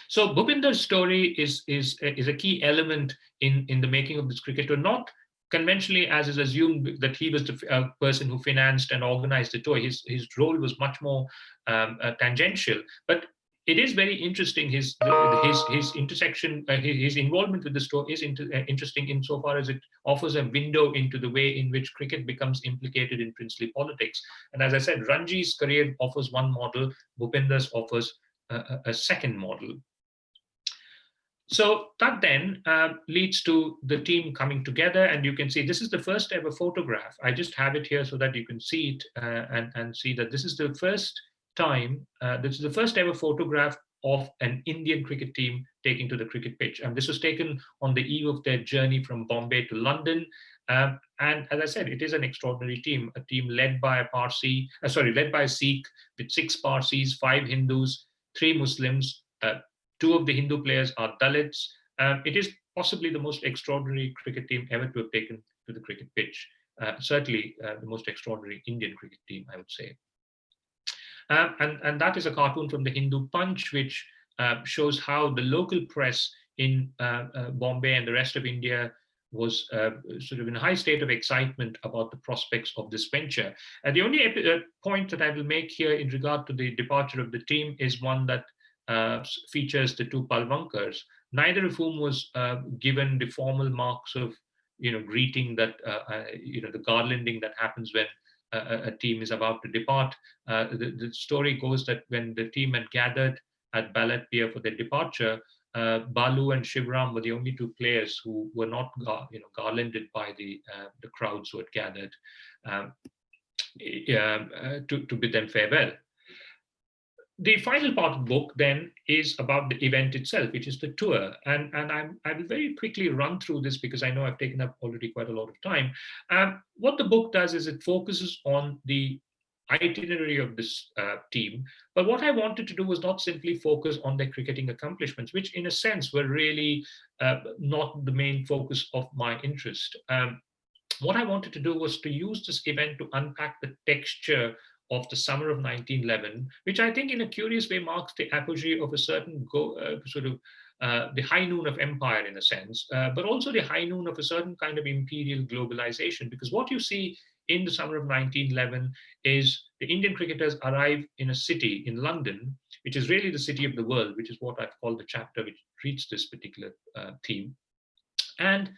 So Bhupinder's story is a key element in the making of this cricketer, not conventionally as is assumed that he was the person who financed and organized the tour. His role was much more tangential, but it is very interesting. His intersection, his involvement with the tour is interesting insofar as it offers a window into the way in which cricket becomes implicated in princely politics. And as I said, Ranji's career offers one model, Bhupinder's offers a second model. So that then leads to the team coming together, and you can see this is the first ever photograph. I just have it here so that you can see it and see that this is the first time, this is the first ever photograph of an Indian cricket team taking to the cricket pitch. And this was taken on the eve of their journey from Bombay to London. And as I said, it is an extraordinary team, a team led by a Sikh with 6 Parsis, 5 Hindus, 3 Muslims. 2 of the Hindu players are Dalits. It is possibly the most extraordinary cricket team ever to have taken to the cricket pitch. Certainly the most extraordinary Indian cricket team, I would say. And that is a cartoon from the Hindu Punch, which shows how the local press in Bombay and the rest of India was sort of in a high state of excitement about the prospects of this venture. And the only point that I will make here in regard to the departure of the team is one that features the 2 Palwankars, neither of whom was given the formal marks of, greeting that, the garlanding that happens when a team is about to depart. The story goes that when the team had gathered at Ballat Pier for their departure, Balu and Shivram were the only 2 players who were not, garlanded by the crowds who had gathered to bid them farewell. The final part of the book then is about the event itself, which is the tour. And I will very quickly run through this because I know I've taken up already quite a lot of time. What the book does is it focuses on the itinerary of this team. But what I wanted to do was not simply focus on their cricketing accomplishments, which in a sense were really not the main focus of my interest. What I wanted to do was to use this event to unpack the texture of the summer of 1911, which I think in a curious way marks the apogee of a certain the high noon of empire in a sense, but also the high noon of a certain kind of imperial globalization. Because what you see in the summer of 1911 is the Indian cricketers arrive in a city in London, which is really the city of the world, which is what I've called the chapter which treats this particular theme. And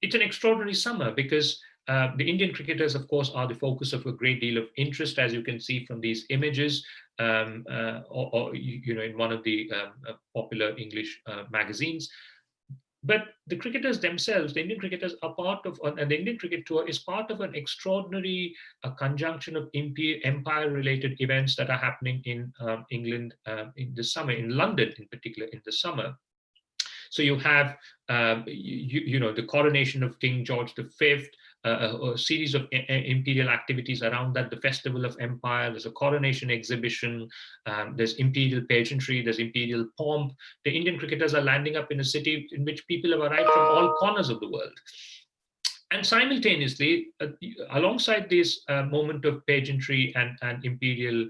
it's an extraordinary summer because the Indian cricketers, of course, are the focus of a great deal of interest, as you can see from these images, or in one of the popular English magazines. But the cricketers themselves, the Indian cricketers, are part of, and the Indian cricket tour is part of an extraordinary conjunction of empire-related events that are happening in England in the summer, in London in particular, in the summer. So you have, the coronation of King George V, a series of imperial activities around that, the Festival of Empire, there's a coronation exhibition, there's imperial pageantry, there's imperial pomp. The Indian cricketers are landing up in a city in which people have arrived from all corners of the world. And simultaneously, alongside this moment of pageantry and imperial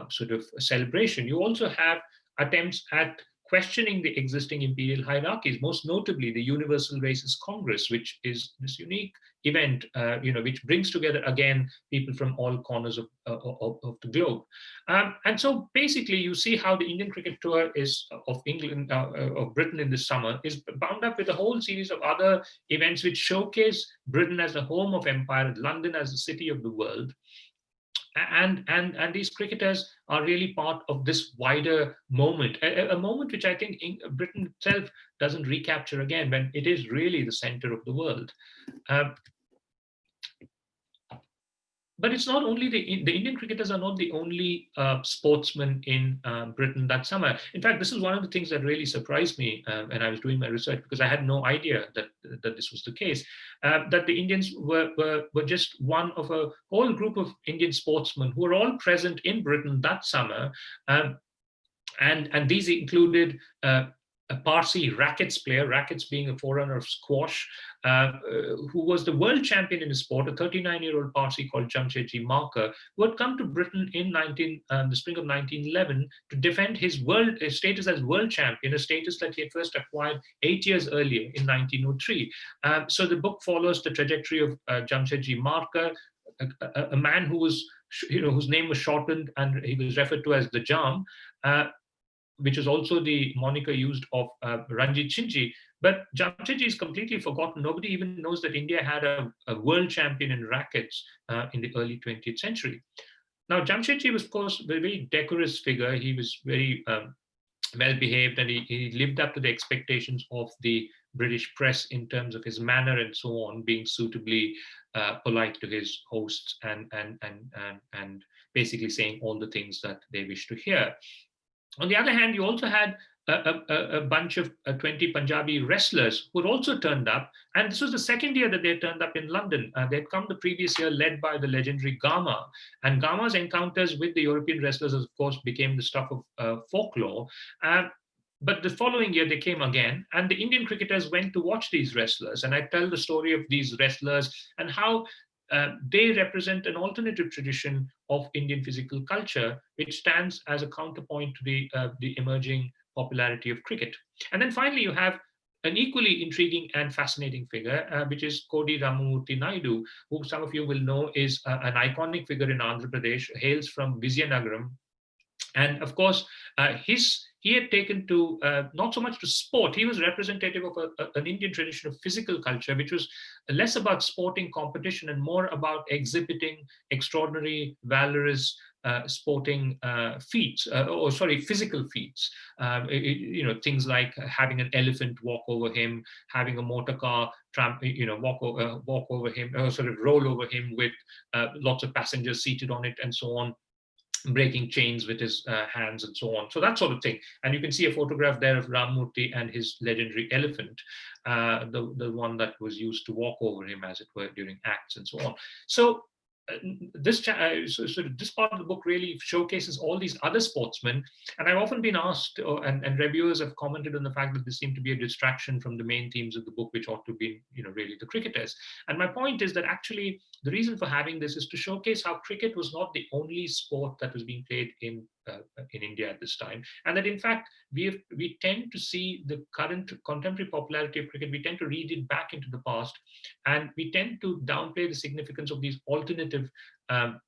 sort of celebration, you also have attempts at questioning the existing imperial hierarchies, most notably the Universal Races Congress, which is this unique event, which brings together again people from all corners of the globe. And so basically, you see how the Indian cricket tour is of England, of Britain in this summer, is bound up with a whole series of other events which showcase Britain as the home of empire, London as the city of the world. And these cricketers are really part of this wider moment, a moment which I think Britain itself doesn't recapture again, when it is really the center of the world. But it's not only the Indian cricketers are not the only sportsmen in Britain that summer. In fact, this is one of the things that really surprised me when I was doing my research, because I had no idea that this was the case. That the Indians were just one of a whole group of Indian sportsmen who were all present in Britain that summer, and these included a Parsi rackets player, rackets being a forerunner of squash, who was the world champion in his sport, a 39-year-old Parsi called Jamshedji Markar, who had come to Britain in the spring of 1911 to defend his status as world champion, a status that he had first acquired 8 years earlier in 1903. So the book follows the trajectory of Jamshedji Markar, a man who was, whose name was shortened and he was referred to as the Jam, which is also the moniker used of Ranjit Chinji. But Jamshedji is completely forgotten. Nobody even knows that India had a world champion in rackets in the early 20th century. Now, Jamshedji was, of course, a very decorous figure. He was very well-behaved, and he lived up to the expectations of the British press in terms of his manner and so on, being suitably polite to his hosts and basically saying all the things that they wish to hear. On the other hand, you also had a bunch of 20 Punjabi wrestlers who had also turned up. And this was the second year that they turned up in London. They had come the previous year led by the legendary Gama. And Gama's encounters with the European wrestlers, of course, became the stuff of folklore. But the following year, they came again, and the Indian cricketers went to watch these wrestlers. And I tell the story of these wrestlers and how they represent an alternative tradition of Indian physical culture, which stands as a counterpoint to the emerging popularity of cricket. And then finally, you have an equally intriguing and fascinating figure, which is Kodi Ramamurthy Naidu, who some of you will know is an iconic figure in Andhra Pradesh, hails from Vizianagaram. And of course, he had taken to not so much to sport. He was representative of an Indian tradition of physical culture, which was less about sporting competition and more about exhibiting extraordinary, valorous sporting feats, physical feats. Things like having an elephant walk over him, having a motor car walk over him, or sort of roll over him with lots of passengers seated on it, and so on, breaking chains with his hands and so on. So that sort of thing. And you can see a photograph there of Ramamurthy and his legendary elephant, the one that was used to walk over him, as it were, during acts and so on. So this part of the book really showcases all these other sportsmen. And I've often been asked, and reviewers have commented on the fact that this seemed to be a distraction from the main themes of the book, which ought to be, really the cricketers. And my point is that actually the reason for having this is to showcase how cricket was not the only sport that was being played in India at this time, and that in fact we tend to see the current contemporary popularity of cricket. We tend to read it back into the past, and we tend to downplay the significance of these alternative um,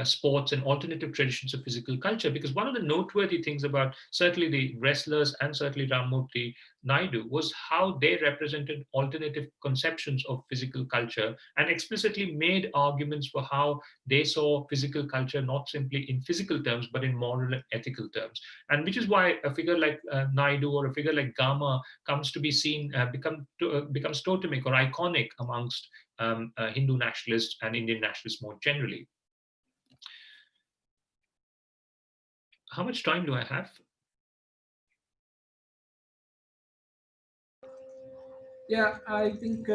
sports and alternative traditions of physical culture. Because one of the noteworthy things about certainly the wrestlers and certainly Rammurthy Naidu was how they represented alternative conceptions of physical culture and explicitly made arguments for how they saw physical culture not simply in physical terms but in moral and ethical terms. And which is why a figure like Naidu or a figure like Gama comes to be seen, becomes totemic or iconic amongst Hindu nationalists and Indian nationalists more generally. How much time do I have? Yeah, I think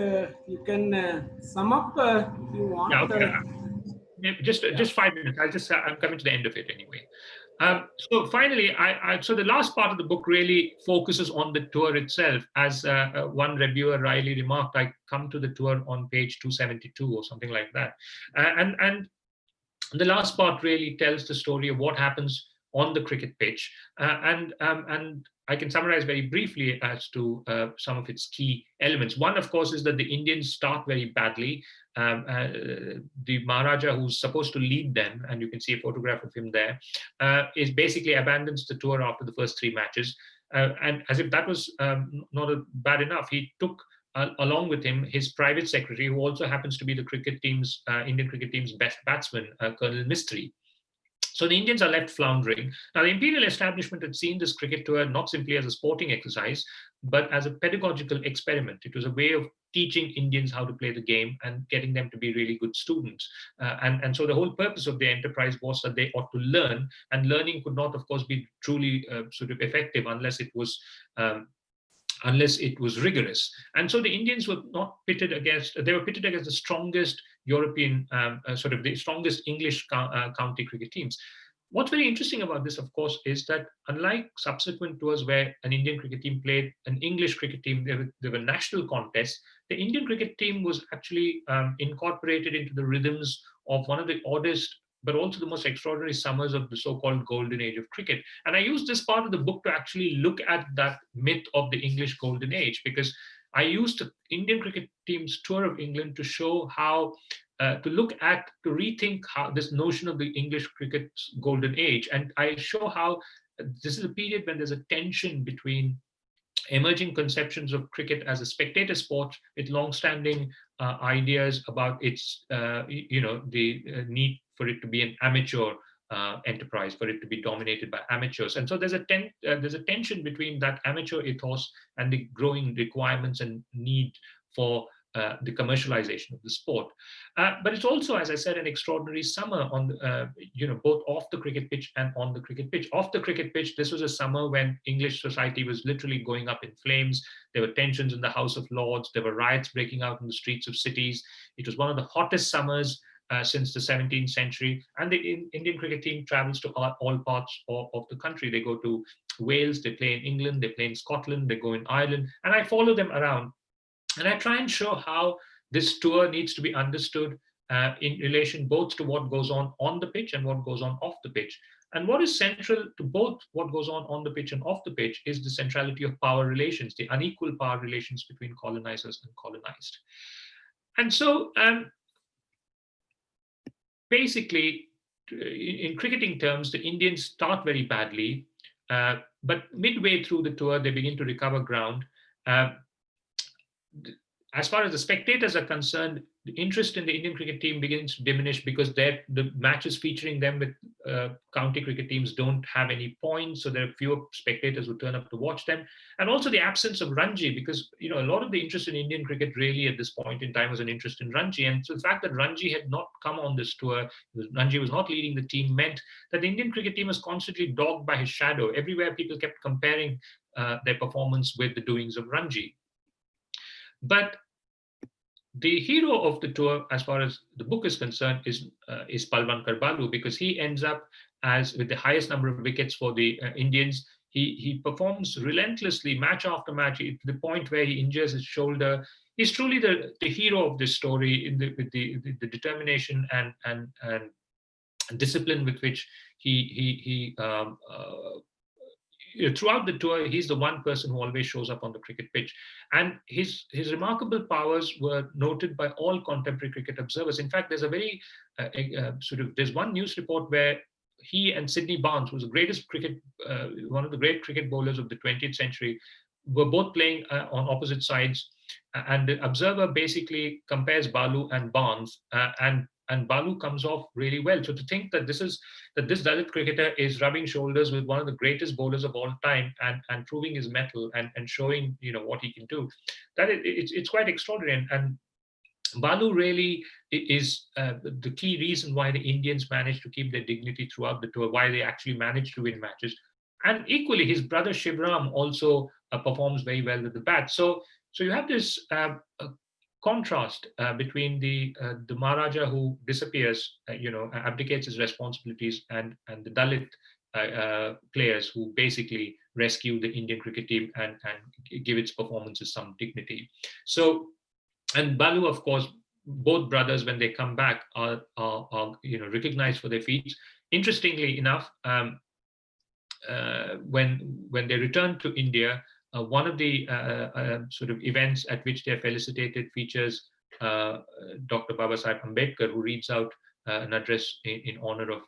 you can sum up if you Yeah, want. okay. Just Yeah. 5 minutes. I'm coming to the end of it anyway. So finally, so the last part of the book really focuses on the tour itself. As one reviewer Riley remarked, I come to the tour on page 272 or something like that, and the last part really tells the story of what happens on the cricket pitch, and I can summarize very briefly as to some of its key elements. One, of course, is that the Indians start very badly. The Maharaja, who's supposed to lead them, and you can see a photograph of him there, is basically abandons the tour after the first 3 matches. And as if that was not bad enough, he took along with him his private secretary, who also happens to be the Indian cricket team's best batsman, Colonel Mistry. So the Indians are left floundering. Now, the imperial establishment had seen this cricket tour not simply as a sporting exercise, but as a pedagogical experiment. It was a way of teaching Indians how to play the game and getting them to be really good students. And so the whole purpose of the enterprise was that they ought to learn, and learning could not, of course, be truly sort of effective um, unless it was rigorous. And so the Indians were not pitted against, they were pitted against the strongest European, sort of the strongest English county cricket teams. What's very interesting about this, of course, is that unlike subsequent tours where an Indian cricket team played an English cricket team, there were national contests, the Indian cricket team was actually incorporated into the rhythms of one of the oddest but also the most extraordinary summers of the so-called golden age of cricket. And I use this part of the book to actually look at that myth of the English golden age, because I used the Indian cricket team's tour of England to show how, to rethink how this notion of the English cricket's golden age. And I show how this is a period when there's a tension between emerging conceptions of cricket as a spectator sport with long-standing ideas about its, the need for it to be an amateur enterprise, for it to be dominated by amateurs. And so there's a tension between that amateur ethos and the growing requirements and need for the commercialization of the sport. But it's also, as I said, an extraordinary summer on, both off the cricket pitch and on the cricket pitch. Off the cricket pitch, this was a summer when English society was literally going up in flames. There were tensions in the House of Lords. There were riots breaking out in the streets of cities. It was one of the hottest summers since the 17th century. And the Indian cricket team travels to all parts of the country. They go to Wales, they play in England, they play in Scotland, they go in Ireland, and I follow them around. And I try and show how this tour needs to be understood in relation both to what goes on the pitch and what goes on off the pitch. And what is central to both what goes on the pitch and off the pitch is the centrality of power relations, the unequal power relations between colonizers and colonized. And so basically, in cricketing terms, the Indians start very badly, but midway through the tour, they begin to recover ground. As far as the spectators are concerned, the interest in the Indian cricket team begins to diminish because the matches featuring them with county cricket teams don't have any points, so there are fewer spectators who turn up to watch them. And also the absence of Ranji, because a lot of the interest in Indian cricket really at this point in time was an interest in Ranji. And so the fact that Ranji had not come on this tour, Ranji was not leading the team, meant that the Indian cricket team was constantly dogged by his shadow. Everywhere people kept comparing their performance with the doings of Ranji. But the hero of the tour, as far as the book is concerned, is Palwan Karbalu, because he ends up with the highest number of wickets for the Indians. he performs relentlessly match after match to the point where he injures his shoulder. He's truly the hero of this story with the determination and discipline with which throughout the tour, he's the one person who always shows up on the cricket pitch. And his remarkable powers were noted by all contemporary cricket observers. In fact, there's a very there's one news report where he and Sidney Barnes, who's the greatest one of the great cricket bowlers of the 20th century, were both playing on opposite sides. And the observer basically compares Balu and Barnes, and Balu comes off really well. So to think that this Dalit cricketer is rubbing shoulders with one of the greatest bowlers of all time and proving his mettle and showing what he can do, it's quite extraordinary. And Balu really is the key reason why the Indians managed to keep their dignity throughout the tour, why they actually managed to win matches. And equally, his brother Shivram also performs very well with the bat. So you have this contrast between the Maharaja who disappears, abdicates his responsibilities, and the Dalit players who basically rescue the Indian cricket team and give its performances some dignity. So, and Balu, of course, both brothers, when they come back, are recognized for their feats. Interestingly enough, when they return to India, one of the sort of events at which they are felicitated features Dr. Babasaheb Ambedkar, who reads out an address in honor of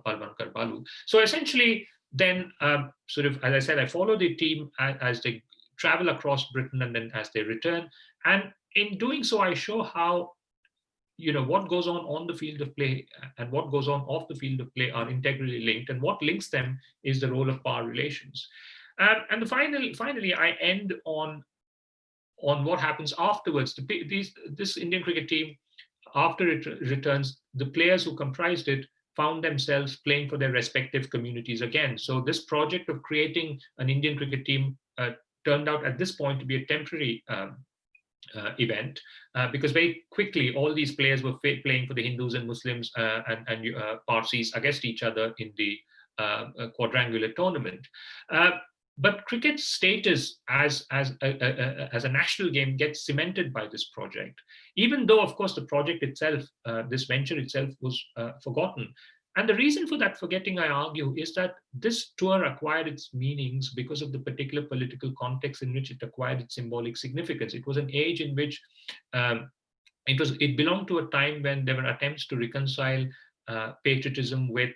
Parvankar Balu. So essentially, then sort of, as I said, I follow the team as they travel across Britain and then as they return. And in doing so, I show how what goes on the field of play and what goes on off the field of play are integrally linked, and what links them is the role of power relations. And finally, I end on what happens afterwards. This Indian cricket team, after it returns, the players who comprised it found themselves playing for their respective communities again. So this project of creating an Indian cricket team turned out at this point to be a temporary event, because very quickly all these players were playing for the Hindus and Muslims and Parsis against each other in the quadrangular tournament. But cricket's status as a national game gets cemented by this project, even though, of course, the project itself, this venture itself, was forgotten. And the reason for that forgetting, I argue, is that this tour acquired its meanings because of the particular political context in which it acquired its symbolic significance. It was an age in which it belonged to a time when there were attempts to reconcile patriotism with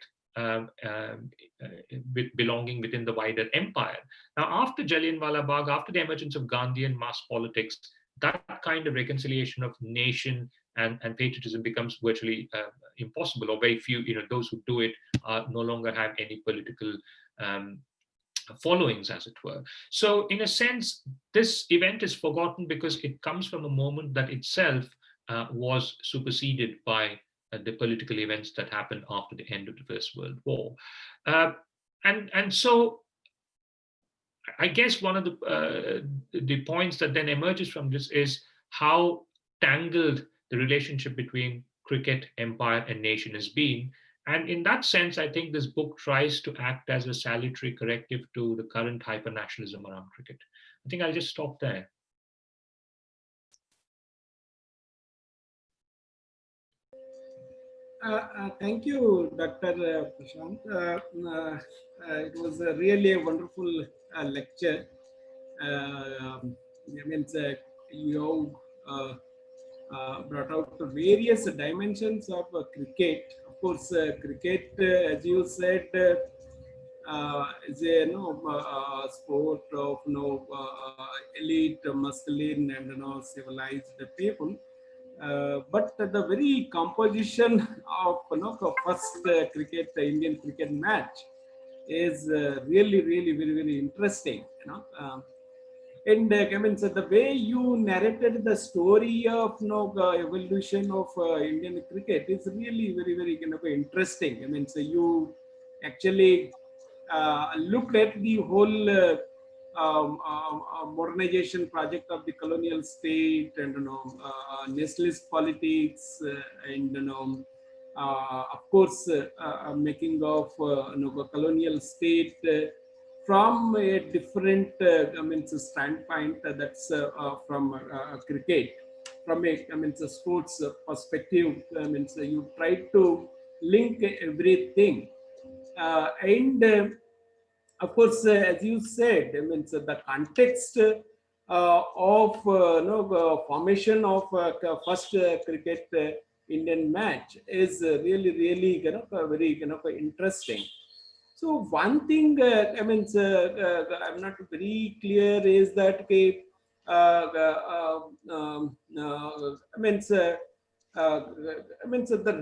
belonging within the wider empire. Now, after Jallianwala Bagh, after the emergence of Gandhian mass politics, that kind of reconciliation of nation and patriotism becomes virtually impossible, or very few, those who do it no longer have any political followings, as it were. So in a sense, this event is forgotten because it comes from a moment that itself was superseded by the political events that happened after the end of the First World War. And so I guess one of the points that then emerges from this is how tangled the relationship between cricket, empire, and nation has been. And in that sense, I think this book tries to act as a salutary corrective to the current hyper-nationalism around cricket. I think I'll just stop there. Thank you, Dr. Prashant. It was really a wonderful lecture. You brought out the various dimensions of cricket. Of course, cricket, as you said, is a sport of elite, masculine, and civilized people. But the very composition of the first Indian cricket match is really, really very, very interesting. And so the way you narrated the story of evolution of Indian cricket is really very, very interesting. So you actually looked at the whole modernization project of the colonial state, and nationalist politics, and of course making of colonial state from a different standpoint, that's from cricket, from a a sports perspective. You try to link everything, and of course, as you said, the context of formation of first cricket Indian match is really very interesting. So one thing, I'm not very clear is that okay, uh, the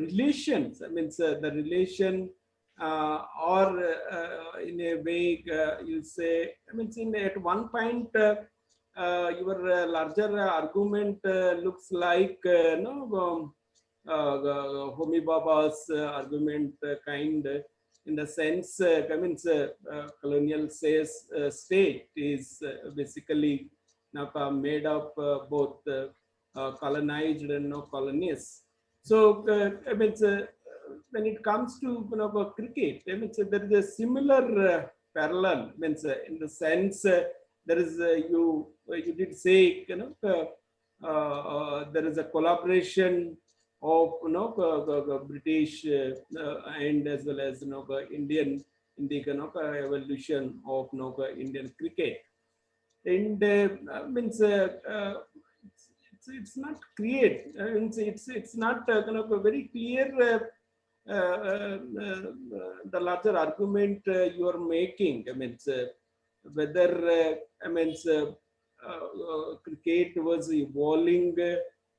relations. The relation, or in a way, you say. At one point, your larger argument looks like no. Homi Baba's argument kind, in the sense, colonial state is basically now made up both colonized and no colonists. So, when it comes to cricket, there is a similar parallel. In the sense, there is you did say there is a collaboration of British and as well as Indian in the evolution of Indian cricket. And it's not create. It's not very clear. The larger argument you are making. Whether cricket was evolving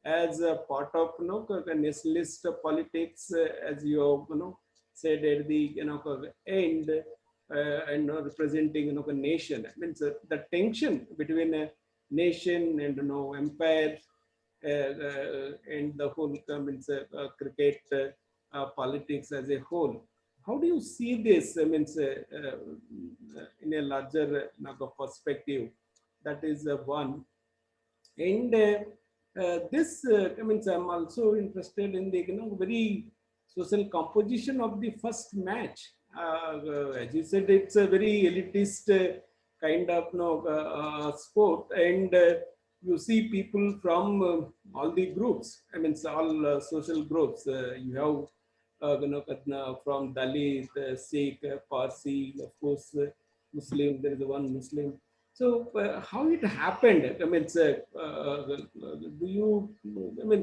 as a part of nationalist politics, as you said at the end, and representing a nation. The tension between a nation and empire, and the whole cricket politics as a whole. How do you see this? In a larger perspective. That is one. And this, I'm also interested in the very social composition of the first match. As you said, it's a very elitist kind of sport, and you see people from all the groups. It's all social groups. You have from Dalit, Sikh, Parsi, of course, Muslim. There is one Muslim. So how it happened? Do you?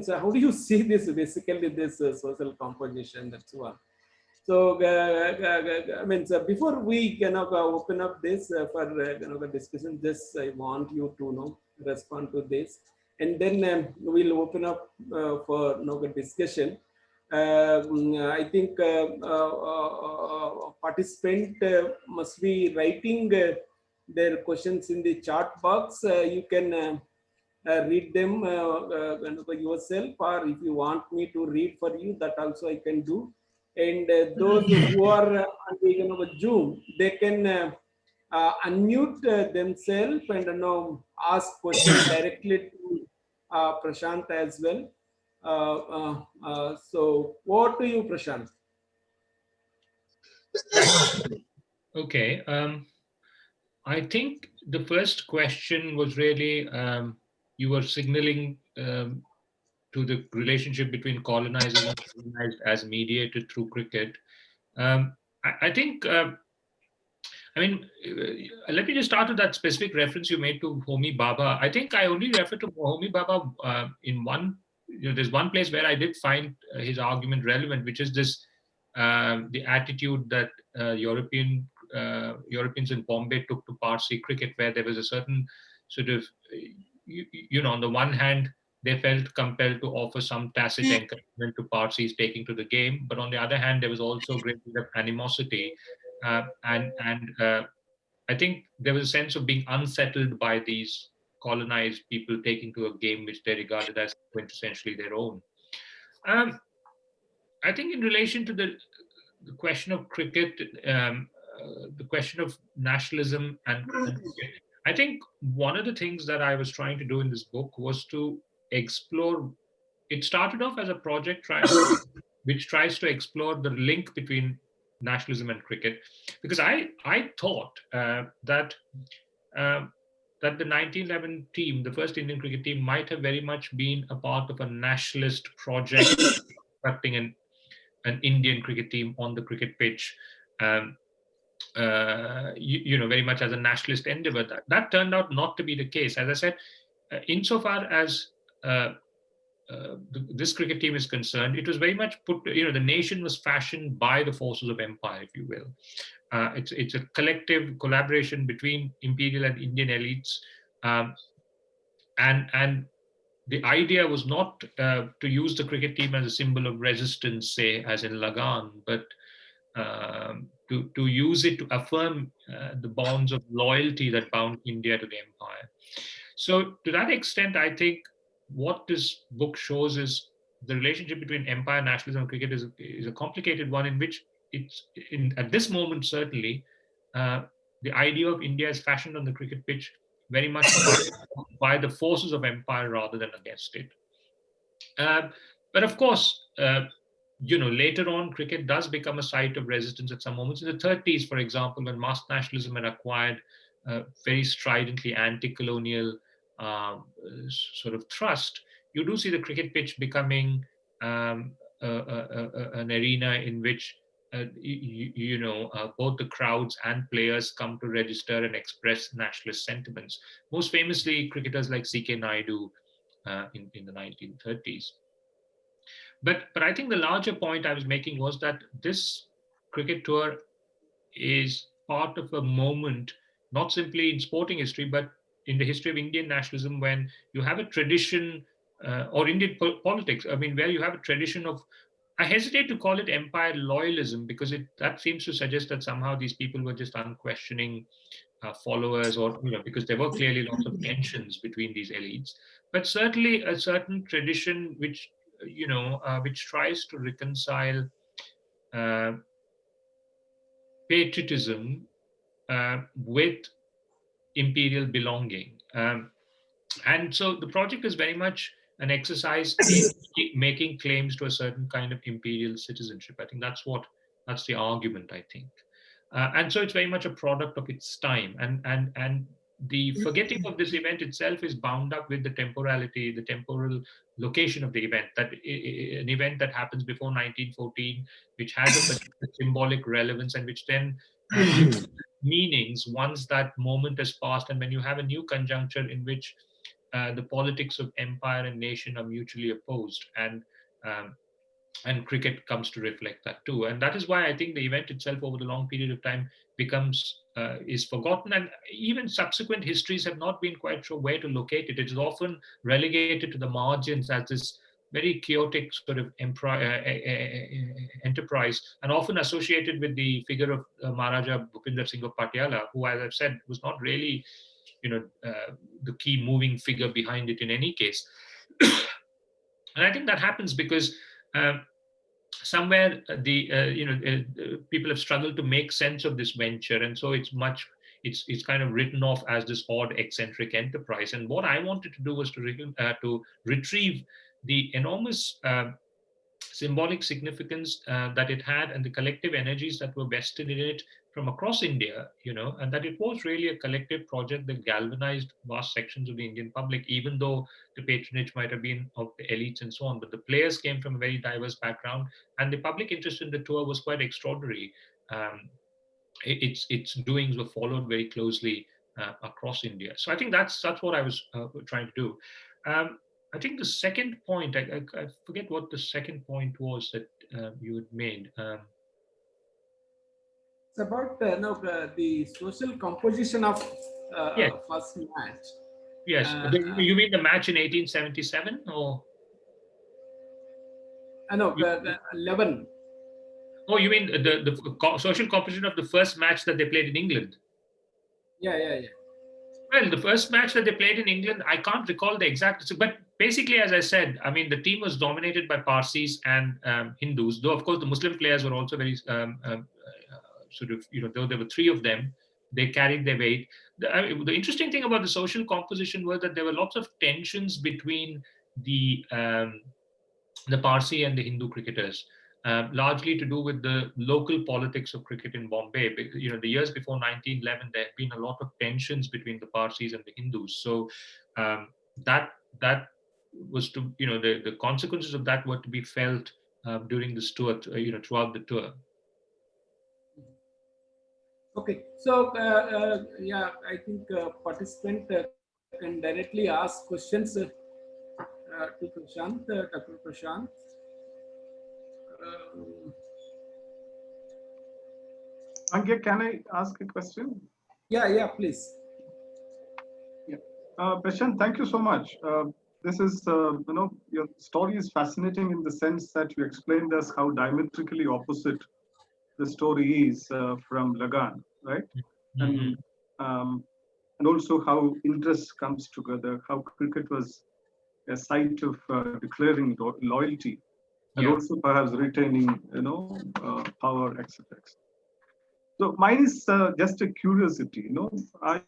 How do you see this? Basically, this social composition. That's one. So so before we open up this for the discussion, just I want you to respond to this, and then we'll open up for the discussion. I think participant must be writing their questions in the chat box. You can read them yourself, or if you want me to read for you, that also I can do. And those who are on the Zoom, they can unmute themselves and ask questions directly to Prashant as well. So, over to you, Prashant. Okay. I think the first question was really you were signaling to the relationship between colonizers and colonized as mediated through cricket. I think, I mean, let me just start with that specific reference you made to Homi Baba. I think I only refer to Homi Baba in one, there's one place where I did find his argument relevant, which is this, the attitude that Europeans in Bombay took to Parsi cricket, where there was a certain sort of, on the one hand, they felt compelled to offer some tacit encouragement to Parsis taking to the game, but on the other hand, there was also a great deal of animosity, and I think there was a sense of being unsettled by these colonized people taking to a game which they regarded as quintessentially their own. I think in relation to the question of cricket, the question of nationalism and cricket, I think one of the things that I was trying to do in this book was to explore. It started off as a project which tries to explore the link between nationalism and cricket, because I thought uh, that the 1911 team, the first Indian cricket team, might have very much been a part of a nationalist project constructing an Indian cricket team on the cricket pitch. Um, very much as a nationalist endeavor. That turned out not to be the case. As I said, insofar as uh, this cricket team is concerned, it was very much the nation was fashioned by the forces of empire, if you will. It's a collective collaboration between imperial and Indian elites, um, and the idea was not to use the cricket team as a symbol of resistance, say as in Lagan, but to use it to affirm the bonds of loyalty that bound India to the empire. So, to that extent, I think what this book shows is the relationship between empire, nationalism, and cricket is a complicated one, in which at this moment certainly uh, the idea of India is fashioned on the cricket pitch very much by the forces of empire rather than against it. Uh, but of course, later on, cricket does become a site of resistance at some moments. In the 30s, for example, when mass nationalism had acquired very stridently anti-colonial sort of thrust, you do see the cricket pitch becoming an arena in which both the crowds and players come to register and express nationalist sentiments. Most famously, cricketers like C.K. Naidu in the 1930s. But I think the larger point I was making was that this cricket tour is part of a moment, not simply in sporting history, but in the history of Indian nationalism, when you have a tradition, or Indian politics, I mean, where you have a tradition of, I hesitate to call it empire loyalism, because that seems to suggest that somehow these people were just unquestioning followers, or because there were clearly lots of tensions between these elites, but certainly a certain tradition which tries to reconcile uh, patriotism with imperial belonging. And so the project is very much an exercise in making claims to a certain kind of imperial citizenship. I think that's the argument, I think. And so it's very much a product of its time. And the forgetting of this event itself is bound up with the temporality, the temporal location of the event, that an event that happens before 1914, which has a particular symbolic relevance, and which then loses meanings once that moment has passed. And when you have a new conjuncture in which the politics of empire and nation are mutually opposed, um, and cricket comes to reflect that too. And that is why I think the event itself over the long period of time is forgotten, and even subsequent histories have not been quite sure where to locate it. It is often relegated to the margins as this very chaotic sort of enterprise, and often associated with the figure of Maharaja Bhupinder Singh of Patiala, who, as I've said, was not really the key moving figure behind it in any case. And I think that happens because somewhere people have struggled to make sense of this venture, and so it's kind of written off as this odd eccentric enterprise. And what I wanted to do was to retrieve the enormous symbolic significance that it had, and the collective energies that were vested in it from across India, and that it was really a collective project that galvanized vast sections of the Indian public, even though the patronage might have been of the elites and so on. But the players came from a very diverse background, and the public interest in the tour was quite extraordinary. Its doings were followed very closely across India. So I think that's what I was trying to do. I think the second point, I forget what the second point was that you had made. It's about now the social composition of Yes, first match. yes. Uh, You mean the match in 1877, or no, you, the 11. oh, you mean the social composition of the first match that they played in England? Yeah, yeah, yeah. Well, the first match that they played in England, I can't recall the exact, but basically, as I said, I mean, the team was dominated by Parsis and Hindus, though, of course, the Muslim players were also very sort of, though there were three of them, they carried their weight. The interesting thing about the social composition was that there were lots of tensions between the Parsi and the Hindu cricketers. largely to do with the local politics of cricket in Bombay. The years before 1911, there had been a lot of tensions between the Parsis and the Hindus. So um, that that was to, the consequences of that were to be felt during this tour, throughout the tour. Okay, so yeah, I think participant can directly ask questions to Prashant, Dr. Prashant. Uh, Angya, can I ask a question? yeah, please. Yeah. Prashant, thank you so much. This is, your story is fascinating in the sense that you explained us how diametrically opposite the story is from Lagan, right? Mhm. And um, and also how interest comes together, how cricket was a site of declaring loyalty and Yeah. also perhaps retaining, power, etc. So mine is just a curiosity. I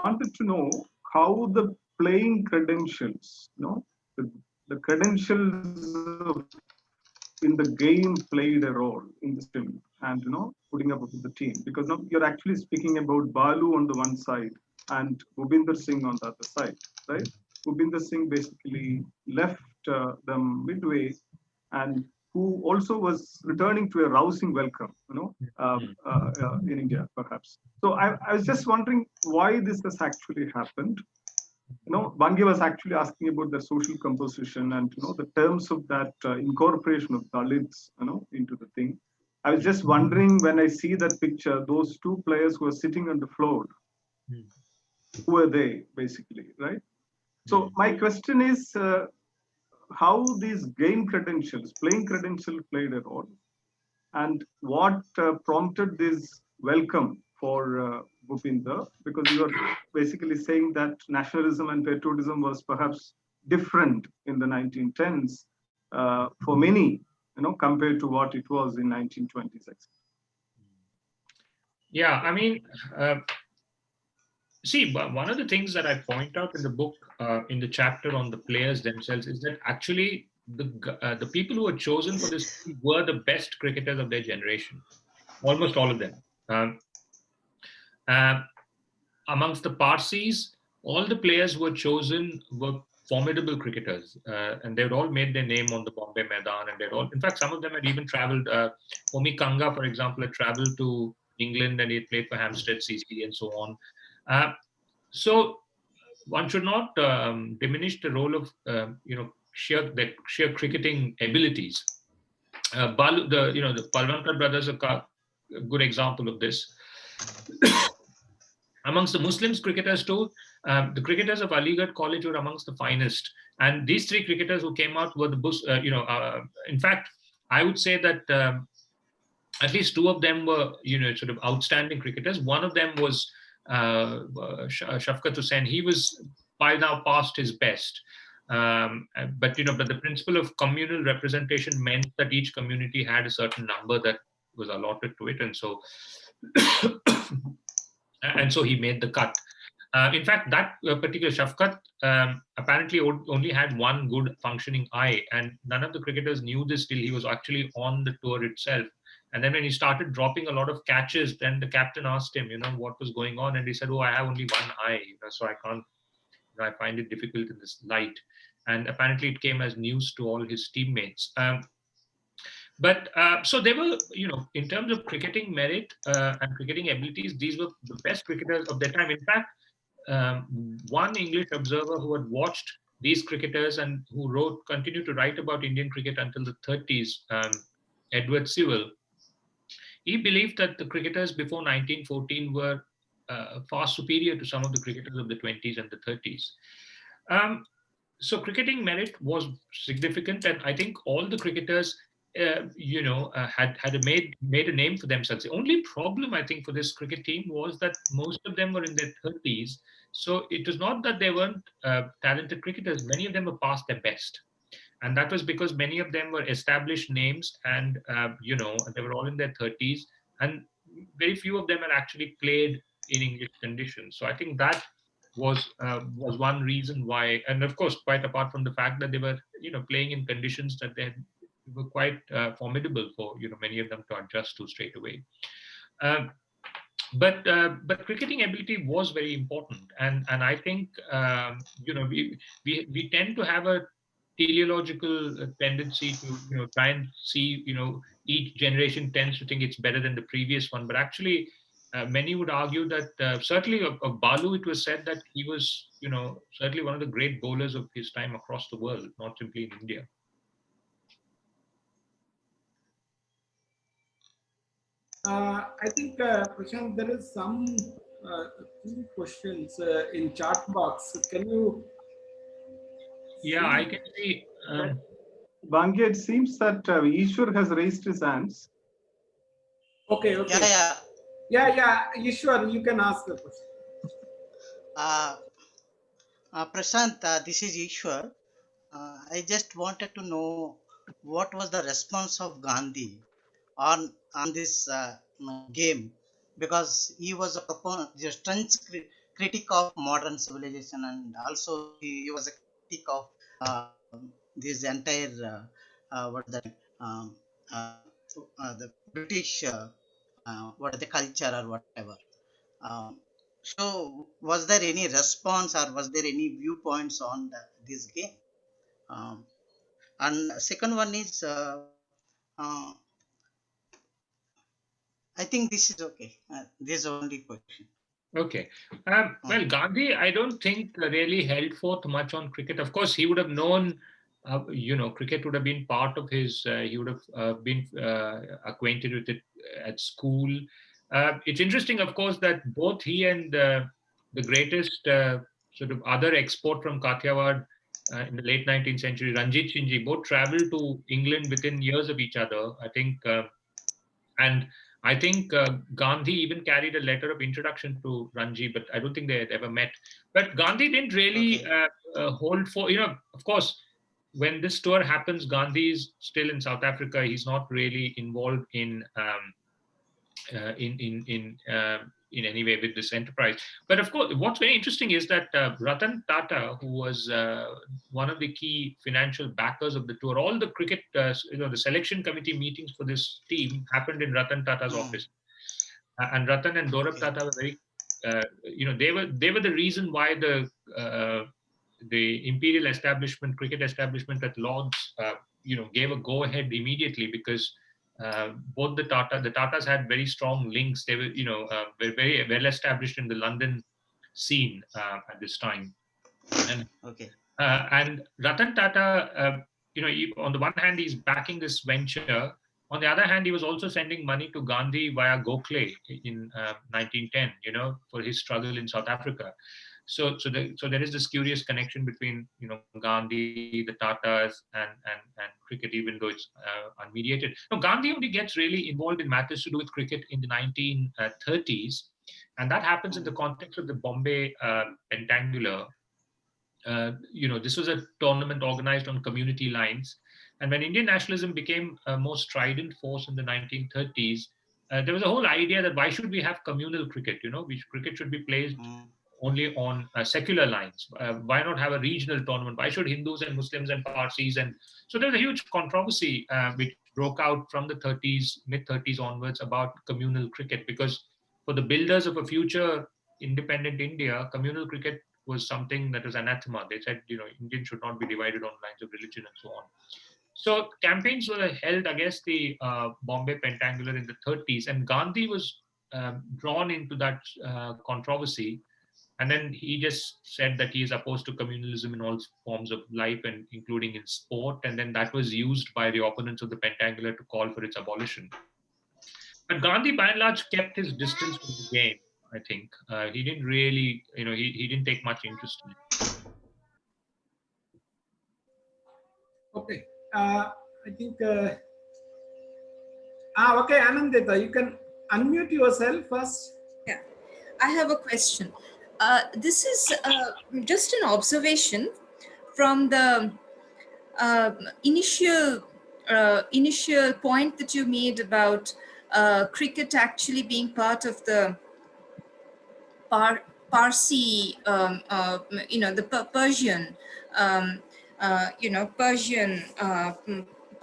wanted to know how the playing credentials, the credentials in the game played a role in the system and putting up with the team, because now you're actually speaking about Balu on the one side and Bhupinder Singh on the other side, right? Bhupinder Singh basically left them midway, and who also was returning to a rousing welcome, Mhm. in India, perhaps. So I was just wondering why this has actually happened. Bangi was actually asking about the social composition and the terms of that incorporation of Dalits, into the thing. I was just wondering when I see that picture, those two players who are sitting on the floor, Mhm. who are they basically, right? So Mhm. my question is how these game credentials, playing credentials played a role, and what prompted this welcome for Bhupinder, because you are basically saying that nationalism and patriotism was perhaps different in the 1910s for many, compared to what it was in 1926. Yeah, I mean, uh, see, one of the things that I point out in the book, in the chapter on the players themselves, is that actually the people who were chosen for this were the best cricketers of their generation, almost all of them. Um, uh, Amongst the Parsis, all the players who were chosen were formidable cricketers, and they'd all made their name on the Bombay Maidan, and they'd all, in fact, some of them had even traveled. Homi Kanga, for example, had traveled to England and he had played for Hampstead CC and so on. Uh, so one should not diminish the role of sheer cricketing abilities. Balu, the Palwankar brothers are a good example of this. Amongst the Muslims cricketers too, the cricketers of Aligarh College were amongst the finest. And these three cricketers who came out were in fact, I would say that at least two of them were, sort of outstanding cricketers. One of them was Shafqat Hussain. He was by now past his best. But the principle of communal representation meant that each community had a certain number that was allotted to it, and so he made the cut. In fact, that particular Shafqat apparently only had one good functioning eye, and none of the cricketers knew this till he was actually on the tour itself. And then when he started dropping a lot of catches, then the captain asked him, what was going on, and he said, "Oh, I have only one eye, so I can't. I find it difficult in this light." And apparently, it came as news to all his teammates. But so they were, in terms of cricketing merit and cricketing abilities, these were the best cricketers of their time. In fact, one English observer who had watched these cricketers and who continued to write about Indian cricket until the 30s, Edward Sewell, he believed that the cricketers before 1914 were far superior to some of the cricketers of the 20s and the 30s. Um, so cricketing merit was significant, and I think all the cricketers, had made a name for themselves. The only problem I think for this cricket team was that most of them were in their 30s. So it was not that they weren't talented cricketers. Many of them were past their best, and that was because many of them were established names, and they were all in their 30s, and very few of them had actually played in English conditions. So I think that was one reason why, and of course, quite apart from the fact that they were playing in conditions that they had were quite formidable for many of them to adjust to straight away. Um, but cricketing ability was very important, and I think we tend to have a teleological tendency to try and see each generation tends to think it's better than the previous one, but actually many would argue that certainly of Balu it was said that he was certainly one of the great bowlers of his time across the world, not simply in India. I think, Prashant, there is some few questions in chat box. Can you Yeah, I see? can see. Bangi, it seems that Ishwar has raised his hands. Okay, Yeah, okay. yeah. Yeah, yeah, Ishwar, you can ask the question. Uh, Prashant, this is Ishwar. I just wanted to know what was the response of Gandhi on this game, because he was a proponent, a strength critic of modern civilization, and also he was a critic of this entire what the uh, the British what the culture or whatever. Um, so, was there any response or was there any viewpoints on this game? Um, and second one is, uh, I think this is okay. This is only question. Okay. Mm, Well, Gandhi, I don't think really held forth much on cricket. Of course, he would have known, cricket would have been part of his, he would have been acquainted with it at school. It's interesting, of course, that both he and the greatest sort of other export from Kathiawad in the late 19th century, Ranjit Singh, both traveled to England within years of each other. I think. And I think Gandhi even carried a letter of introduction to Ranji, but I don't think they had ever met. But Gandhi didn't really okay. hold for, of course, when this tour happens, Gandhi is still in South Africa. He's not really involved in any way with this enterprise. But of course, what's very interesting is that Ratan Tata, who was one of the key financial backers of the tour, all the cricket, the selection committee meetings for this team happened in Ratan Tata's Mm, office. And Ratan and Dorab okay. Tata were very, they were the reason why the imperial establishment, cricket establishment at Lords, gave a go ahead immediately because both the Tatas had very strong links. They were, were very well established in the London scene at this time. And Okay. Ratan Tata, on the one hand, he's backing this venture. On the other hand, he was also sending money to Gandhi via Gokhale in 1910, for his struggle in South Africa. So there is this curious connection between Gandhi, the Tatas, and cricket, even though it's unmediated. Now, Gandhi only gets really involved in matters to do with cricket in the 1930s, and that happens in the Mm, context of the Bombay Pentangular. This was a tournament organized on community lines. And when Indian nationalism became a more strident force in the 1930s, there was a whole idea that why should we have communal cricket? Cricket should be played mm, only on secular lines. Why not have a regional tournament? Why should Hindus and Muslims and Parsis? And so there was a huge controversy which broke out from the 30s, mid 30s onwards about communal cricket, because for the builders of a future independent India, communal cricket was something that was anathema. They said, Indians should not be divided on lines of religion and so on. So campaigns were held against the Bombay Pentangular in the 30s, and Gandhi was drawn into that controversy. And then he just said that he is opposed to communalism in all forms of life, and including in sport. And then that was used by the opponents of the Pentangular to call for its abolition. But Gandhi, by and large, kept his distance from the game. I think he didn't really, he didn't take much interest in it. Okay. I think, okay, Anandita, you can unmute yourself first. Yeah, I have a question. This is just an observation from the uh, initial initial point that you made about cricket actually being part of the Parsi, the Persian, Persian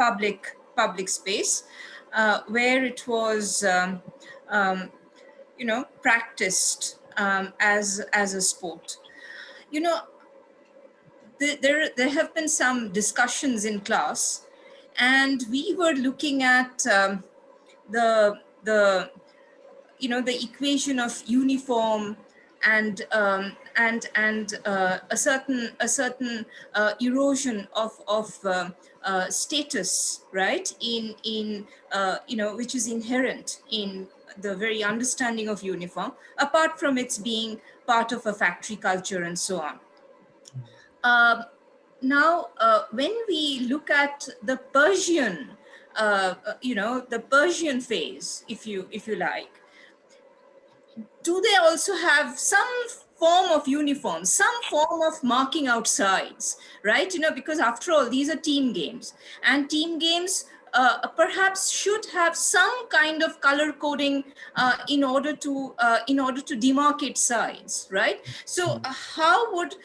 public space, where it was practiced as a sport. There have been some discussions in class, and we were looking at the the equation of uniform and a certain erosion of status, right, in which is inherent in the very understanding of uniform, apart from its being part of a factory culture and so on. um, Now, when we look at the Persian, the Persian phase, if you like, do they also have some form of uniform, some form of marking out sides, right? Because after all, these are team games, and team games perhaps should have some kind of color coding in order to demarcate sides, right? So how would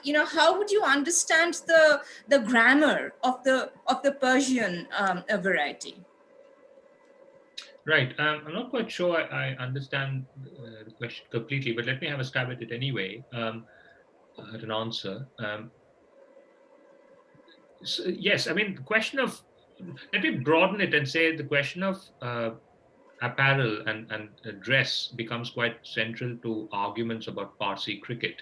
you understand the grammar of the Persian variety? Right. I'm not quite sure I understand the question completely, but let me have a stab at it anyway, at an answer. So, yes, I mean, the question of, let me broaden it and say the question of apparel and dress becomes quite central to arguments about Parsi cricket.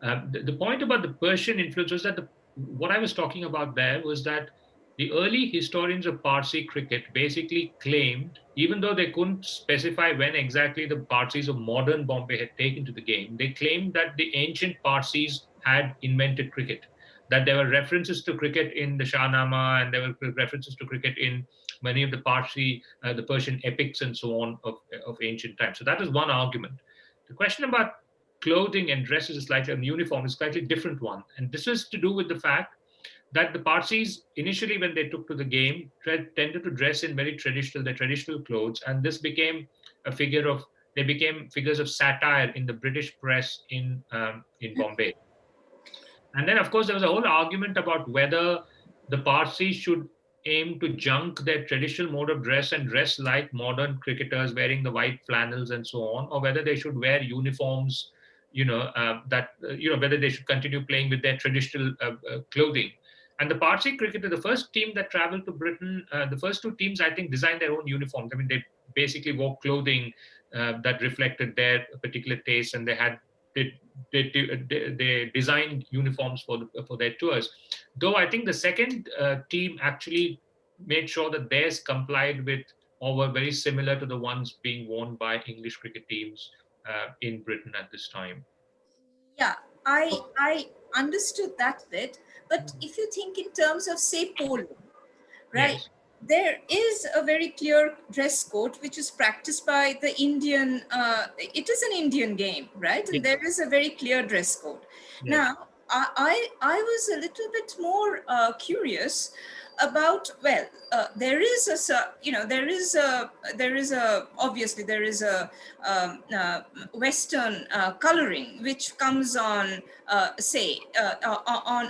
The point about the Persian influence was that what I was talking about there was that the early historians of Parsi cricket basically claimed, even though they couldn't specify when exactly the Parsis of modern Bombay had taken to the game, they claimed that the ancient Parsis had invented cricket. That there were references to cricket in the Shahnama, and there were references to cricket in many of the the Persian epics and so on of ancient times. So that is one argument. The question about clothing and dresses is slightly, and uniform is slightly different one. And this is to do with the fact that the Parsis initially, when they took to the game, tended to dress in their traditional clothes, and this became they became figures of satire in the British press in Bombay. And then, of course, there was a whole argument about whether the Parsis should aim to junk their traditional mode of dress and dress like modern cricketers wearing the white flannels and so on, or whether they should wear uniforms, whether they should continue playing with their traditional clothing. And the Parsi cricketer, the first team that traveled to Britain, the first two teams, I think, designed their own uniforms. I mean, they basically wore clothing that reflected their particular taste, and they, they designed uniforms for their tours. Though I think the second team actually made sure that theirs complied with or were very similar to the ones being worn by English cricket teams in Britain at this time. Yeah, I understood that bit, but if you think in terms of, say, polo, right? Yes. There is a very clear dress code which is practiced by the Indian. It is an Indian game, right? And Yes. there is a very clear dress code. Yes. Now, I was a little bit more curious about, well, there is a obviously there is a Western coloring which comes on, say,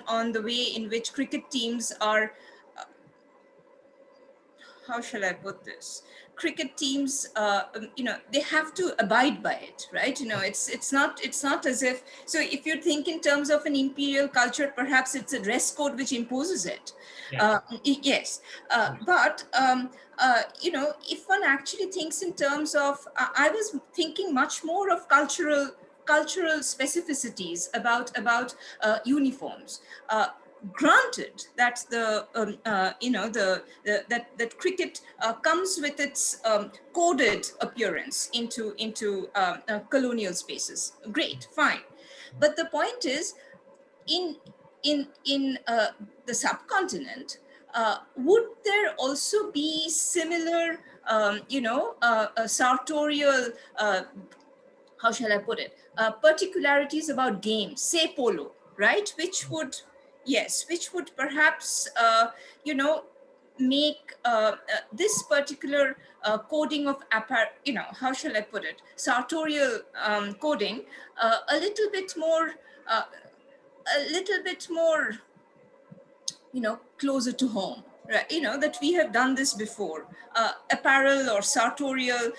on the way in which cricket teams are, how shall I put this? Cricket teams, they have to abide by it, right? It's not as if. So if you think in terms of an imperial culture, perhaps it's a dress code which imposes it. Yes. Yes, but if one actually thinks in terms of, I was thinking much more of cultural specificities about uniforms. Granted that that cricket comes with its coded appearance into colonial spaces. Great, fine, but the point is, in the subcontinent, would there also be similar sartorial, how shall I put it, particularities about games, say polo, right? Which would perhaps, make this particular coding of how shall I put it, sartorial coding a little bit more, uh, closer to home. that we have done this before. Apparel or sartorial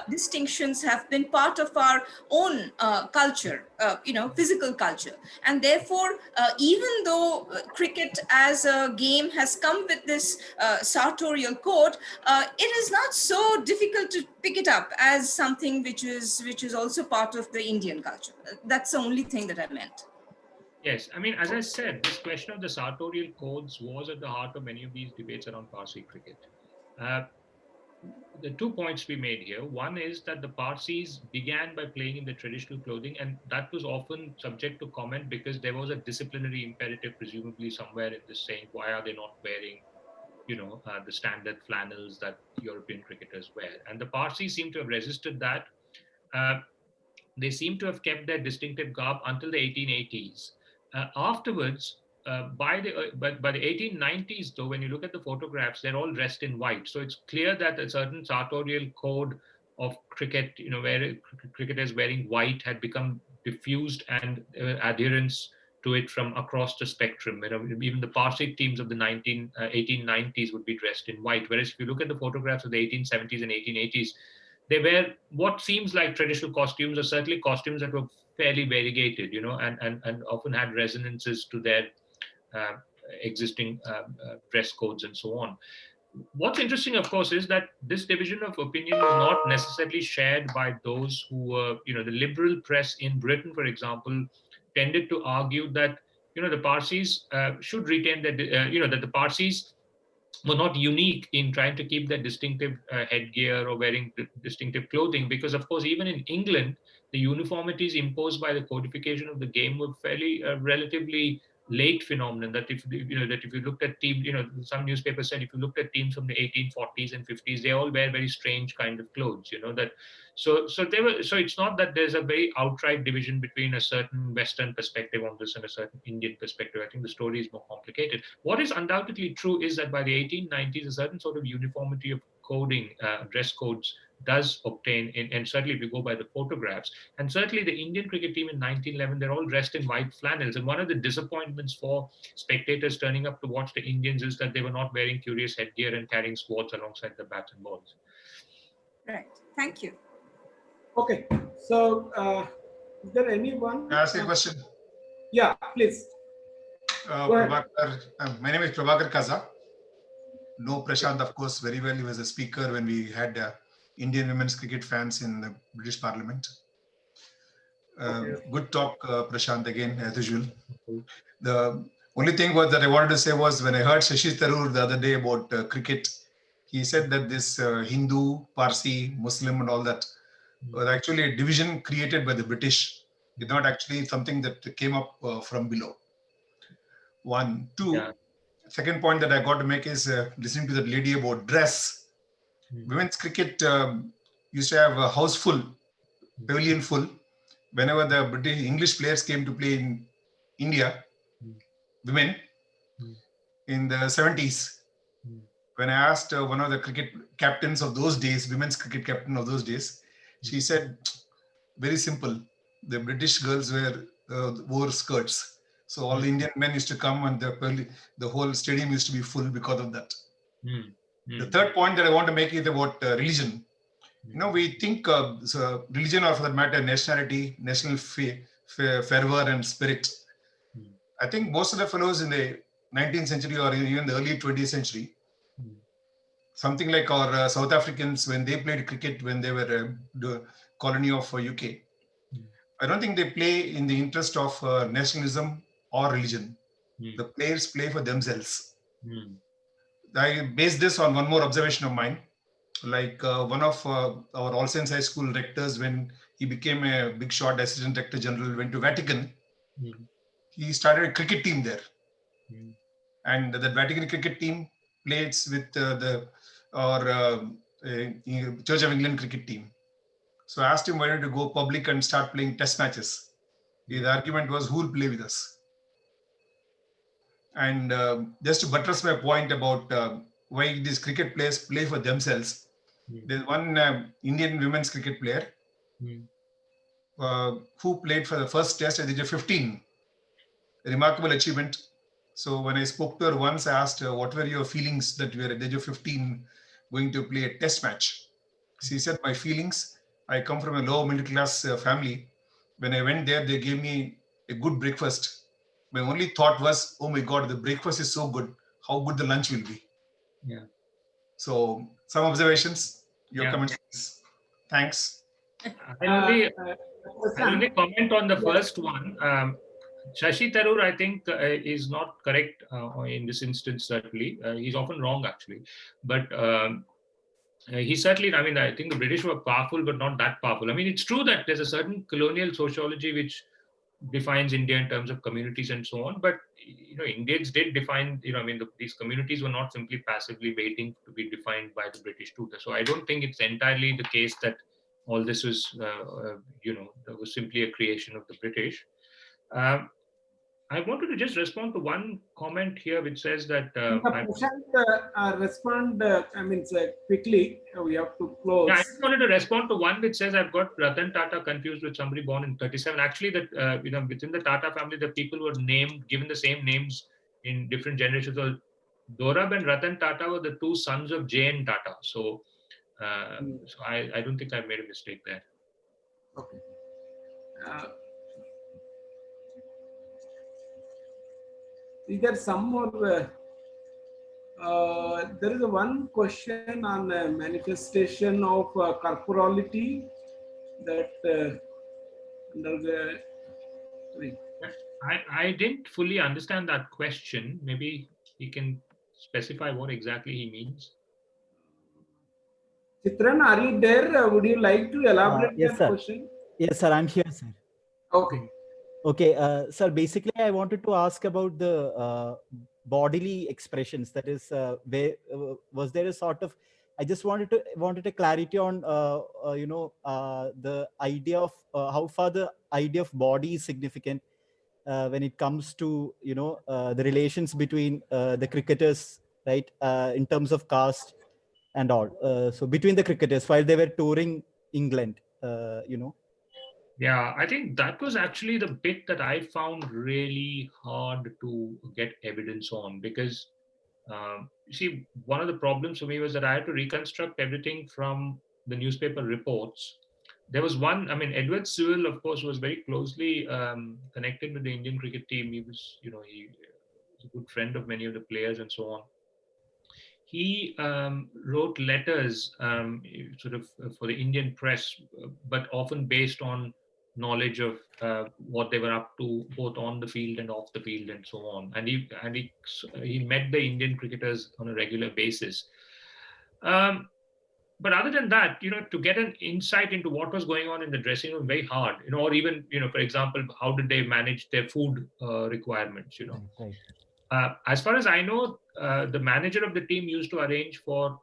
distinctions have been part of our own culture, physical culture. And therefore, even though cricket as a game has come with this sartorial code, it is not so difficult to pick it up as something which is also part of the Indian culture. That's the only thing that I meant. Yes, I mean, as I said, this question of the sartorial codes was at the heart of many of these debates around Parsi cricket. Uh, the 2 points we made here. One is that the Parsis began by playing in the traditional clothing, and that was often subject to comment because there was a disciplinary imperative, presumably somewhere in this saying, why are they not wearing, the standard flannels that European cricketers wear? And the Parsis seem to have resisted that. Uh, they seem to have kept their distinctive garb until the 1880s. Afterwards, but by the 1890s, though, when you look at the photographs, they're all dressed in white. So it's clear that a certain sartorial code of cricket, where cricketers wearing white had become diffused, and adherence to it from across the spectrum. Even the Parsi teams of the 1890s would be dressed in white. Whereas if you look at the photographs of the 1870s and 1880s, they wear what seems like traditional costumes, or certainly costumes that were fairly variegated, and often had resonances to their uh, existing dress codes and so on. What's interesting, of course, is that this division of opinion was not necessarily shared by those who were, the liberal press in Britain, for example, tended to argue that, the Parsis should retain their, that the Parsis were not unique in trying to keep their distinctive headgear or wearing distinctive clothing, because of course even in England the uniformities imposed by the codification of the game were fairly relatively late phenomenon. That if you looked at teams, some newspapers said if you looked at teams from the 1840s and 50s, they all wear very strange kind of clothes, that so it's not that there's a very outright division between a certain Western perspective on this and a certain Indian perspective. I think the story is more complicated. What is undoubtedly true is that by the 1890s, a certain sort of uniformity of coding, dress codes, does obtain, and certainly if you go by the photographs, and certainly the Indian cricket team in 1911, they're all dressed in white flannels. And one of the disappointments for spectators turning up to watch the Indians is that they were not wearing curious headgear and carrying swords alongside the bats and balls. Right. Thank you. Okay. So, is there anyone? Can I ask a question? Yeah, please. My name is Prabhakar Kaza. Know Prashant, of course, very well. He was a speaker when we had Indian women's cricket fans in the British Parliament. Good talk, Prashant, again, as usual. The only thing that I wanted to say was when I heard Shashi Tharoor the other day about cricket, he said that this Hindu, Parsi, Muslim and all that was actually a division created by the British. It's not actually something that came up from below. One. Two, Yeah. Second point that I got to make is listening to that lady about dress. Women's cricket used to have a house full, pavilion full. Whenever the British English players came to play in India, women, in the 70s, when I asked one of the cricket captains of those days, women's cricket captain of those days, she said, very simple, the British girls wore skirts. So all the Indian men used to come and the whole stadium used to be full because of that. The third point that I want to make is about religion. We think religion, or for that matter, nationality, national fervor and spirit. I think most of the fellows in the 19th century or even the early 20th century, something like our South Africans, when they played cricket, when they were the colony of UK, I don't think they play in the interest of nationalism or religion. The players play for themselves. I base this on one more observation of mine. Like one of our All Saints High School rectors, when he became a big shot assistant director general, went to Vatican. He started a cricket team there. And the Vatican cricket team plays with the Church of England cricket team. So I asked him, why don't you go public and start playing test matches? His argument was, who will play with us? And just to buttress my point about why these cricket players play for themselves, there's one Indian women's cricket player who played for the first test at the age of 15. A remarkable achievement. So when I spoke to her once, I asked her, what were your feelings that you were at the age of 15 going to play a test match? She said, my feelings, I come from a low middle class family. When I went there, they gave me a good breakfast. My only thought was, oh my God, the breakfast is so good. How good the lunch will be. Yeah. So some observations, your Yeah. comments, please. Thanks. I'll Uh, only uh, I'll only Prashant, comment on the yes. first one. Shashi Tharoor, I think, is not correct in this instance. Certainly, he's often wrong actually, but he certainly. I mean, I think the British were powerful, but not that powerful. I mean, it's true that there's a certain colonial sociology which defines India in terms of communities and so on. But Indians did define. I mean, these communities were not simply passively waiting to be defined by the British too. So I don't think it's entirely the case that all this was, that was simply a creation of the British. Um, I wanted to just respond to one comment here, which says that Prashant, respond, quickly. We have to yeah, I close. just wanted to respond to one which says I've got Ratan Tata confused with somebody born in 37. Actually, that within the Tata family, the people were given the same names in different generations. So Dorab and Ratan Tata were the two sons of J.N. Tata. So, I don't think I made a mistake there. Okay. Uh, is there some more? There is one question on manifestation of corporality that under the. Sorry. I didn't fully understand that question. Maybe he can specify what exactly he means. Chitran, are you there? Would you like to elaborate Yes, that sir. question? Yes, sir. I'm here, sir. Okay. Okay, sir. Basically, I wanted to ask about the bodily expressions. That is, was there a sort of? I just wanted a clarity on, the idea of how far the idea of body is significant when it comes to the relations between the cricketers, right? In terms of caste and all. So between the cricketers while they were touring England, Yeah, I think that was actually the bit that I found really hard to get evidence on because, you see, one of the problems for me was that I had to reconstruct everything from the newspaper reports. There was one, I mean, Edward Sewell, of course, was very closely connected with the Indian cricket team. He was, he was a good friend of many of the players and so on. He wrote letters sort of for the Indian press, but often based on knowledge of what they were up to both on the field and off the field and so on. And he met the Indian cricketers on a regular basis. But other than that, to get an insight into what was going on in the dressing room, very hard. Or even, for example, how did they manage their food requirements? right. As far as I know, the manager of the team used to arrange for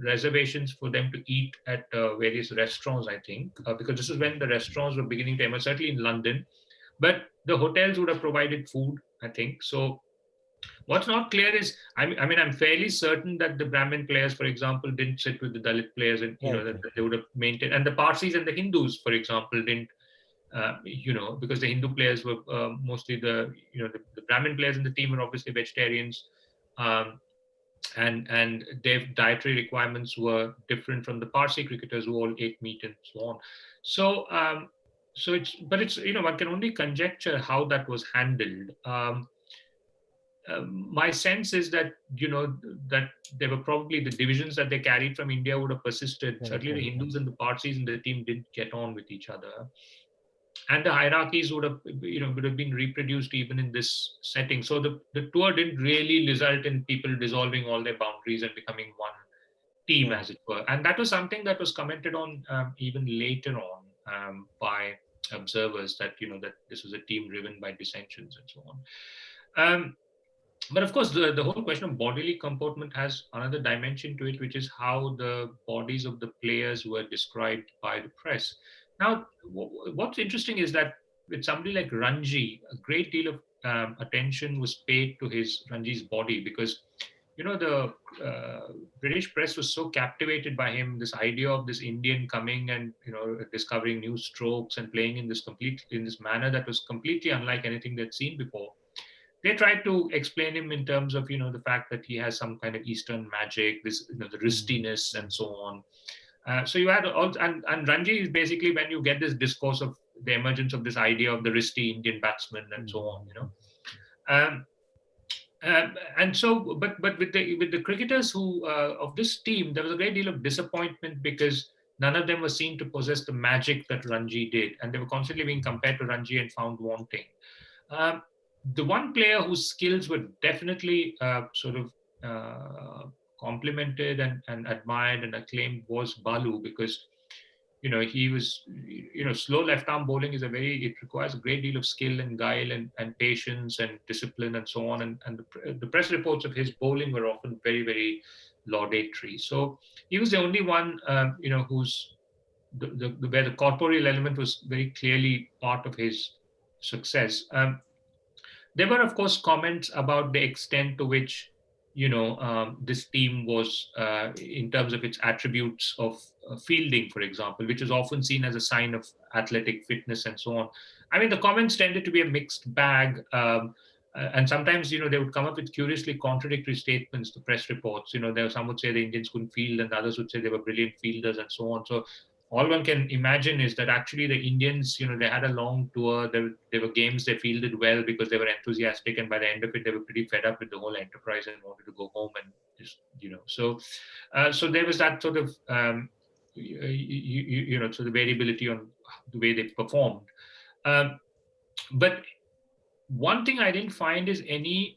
reservations for them to eat at various restaurants, I think, because this is when the restaurants were beginning to emerge, certainly in London. But the hotels would have provided food, I think. So what's not clear is, I mean, I'm fairly certain that the Brahmin players, for example, didn't sit with the Dalit players, and that they would have maintained. And the Parsis and the Hindus, for example, didn't. Because the Hindu players were mostly the Brahmin players in the team were obviously vegetarians, and their dietary requirements were different from the Parsi cricketers who all ate meat and so on. So it's one can only conjecture how that was handled. My sense is that that there were probably the divisions that they carried from India would have persisted. Certainly, the Hindus and the Parsis in the team didn't get on with each other, and the hierarchies would have been reproduced even in this setting. So the tour didn't really result in people dissolving all their boundaries and becoming one team, as it were. And that was something that was commented on even later on by observers, that that this was a team driven by dissensions and so on. But of course, the whole question of bodily comportment has another dimension to it, which is how the bodies of the players were described by the press. Now, what's interesting is that with somebody like Ranji, a great deal of attention was paid to Ranji's body, because the British press was so captivated by him. This idea of this Indian coming and discovering new strokes and playing in this manner that was completely unlike anything they'd seen before. they tried to explain him in terms of, the fact that he has some kind of Eastern magic, this, the wristiness and so on. So you had also, and Ranji is basically when you get this discourse of the emergence of this idea of the wristy Indian batsman and so on, Um, and so, but with the cricketers who of this team, there was a great deal of disappointment because none of them were seen to possess the magic that Ranji did, and they were constantly being compared to Ranji and found wanting. Um, the one player whose skills were definitely sort of complimented and admired and acclaimed was Balu, because he was, slow left arm bowling is it requires a great deal of skill and guile and patience and discipline and so on. And the press reports of his bowling were often very, very laudatory. So he was the only one, who's where the corporeal element was very clearly part of his success. There were, of course, comments about the extent to which, this team was, in terms of its attributes of fielding, for example, which is often seen as a sign of athletic fitness and so on. I mean, the comments tended to be a mixed bag. And sometimes, they would come up with curiously contradictory statements, the press reports. Some would say the Indians couldn't field and others would say they were brilliant fielders and so on. So all one can imagine is that actually the Indians, they had a long tour. There were games they fielded well because they were enthusiastic, and by the end of it, they were pretty fed up with the whole enterprise and wanted to go home and just, so there was that sort of, so the variability on the way they performed. But one thing I didn't find is any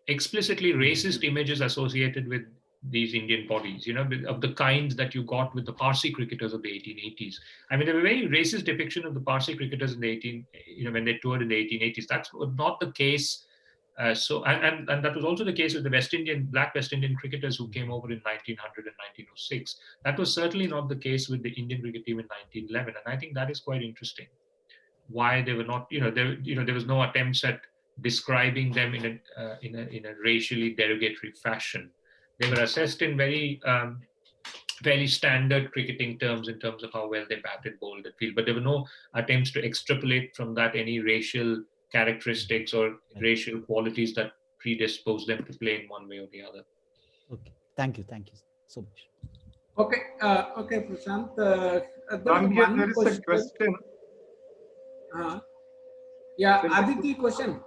explicitly racist images associated with these Indian bodies, of the kinds that you got with the Parsi cricketers of the 1880s. I mean, there were very racist depiction of the Parsi cricketers in the when they toured in the 1880s. That's not the case. And that was also the case with the black West Indian cricketers who came over in 1900 and 1906. That was certainly not the case with the Indian cricket team in 1911. And I think that is quite interesting. Why they were not, there was no attempts at describing them in a racially derogatory fashion. They were assessed in very fairly standard cricketing terms in terms of how well they batted, bowled, and field. But there were no attempts to extrapolate from that any racial characteristics or racial qualities that predispose them to play in one way or the other. Okay, thank you so much. Okay, Prashant. There is a question. Yeah, Aditi, question.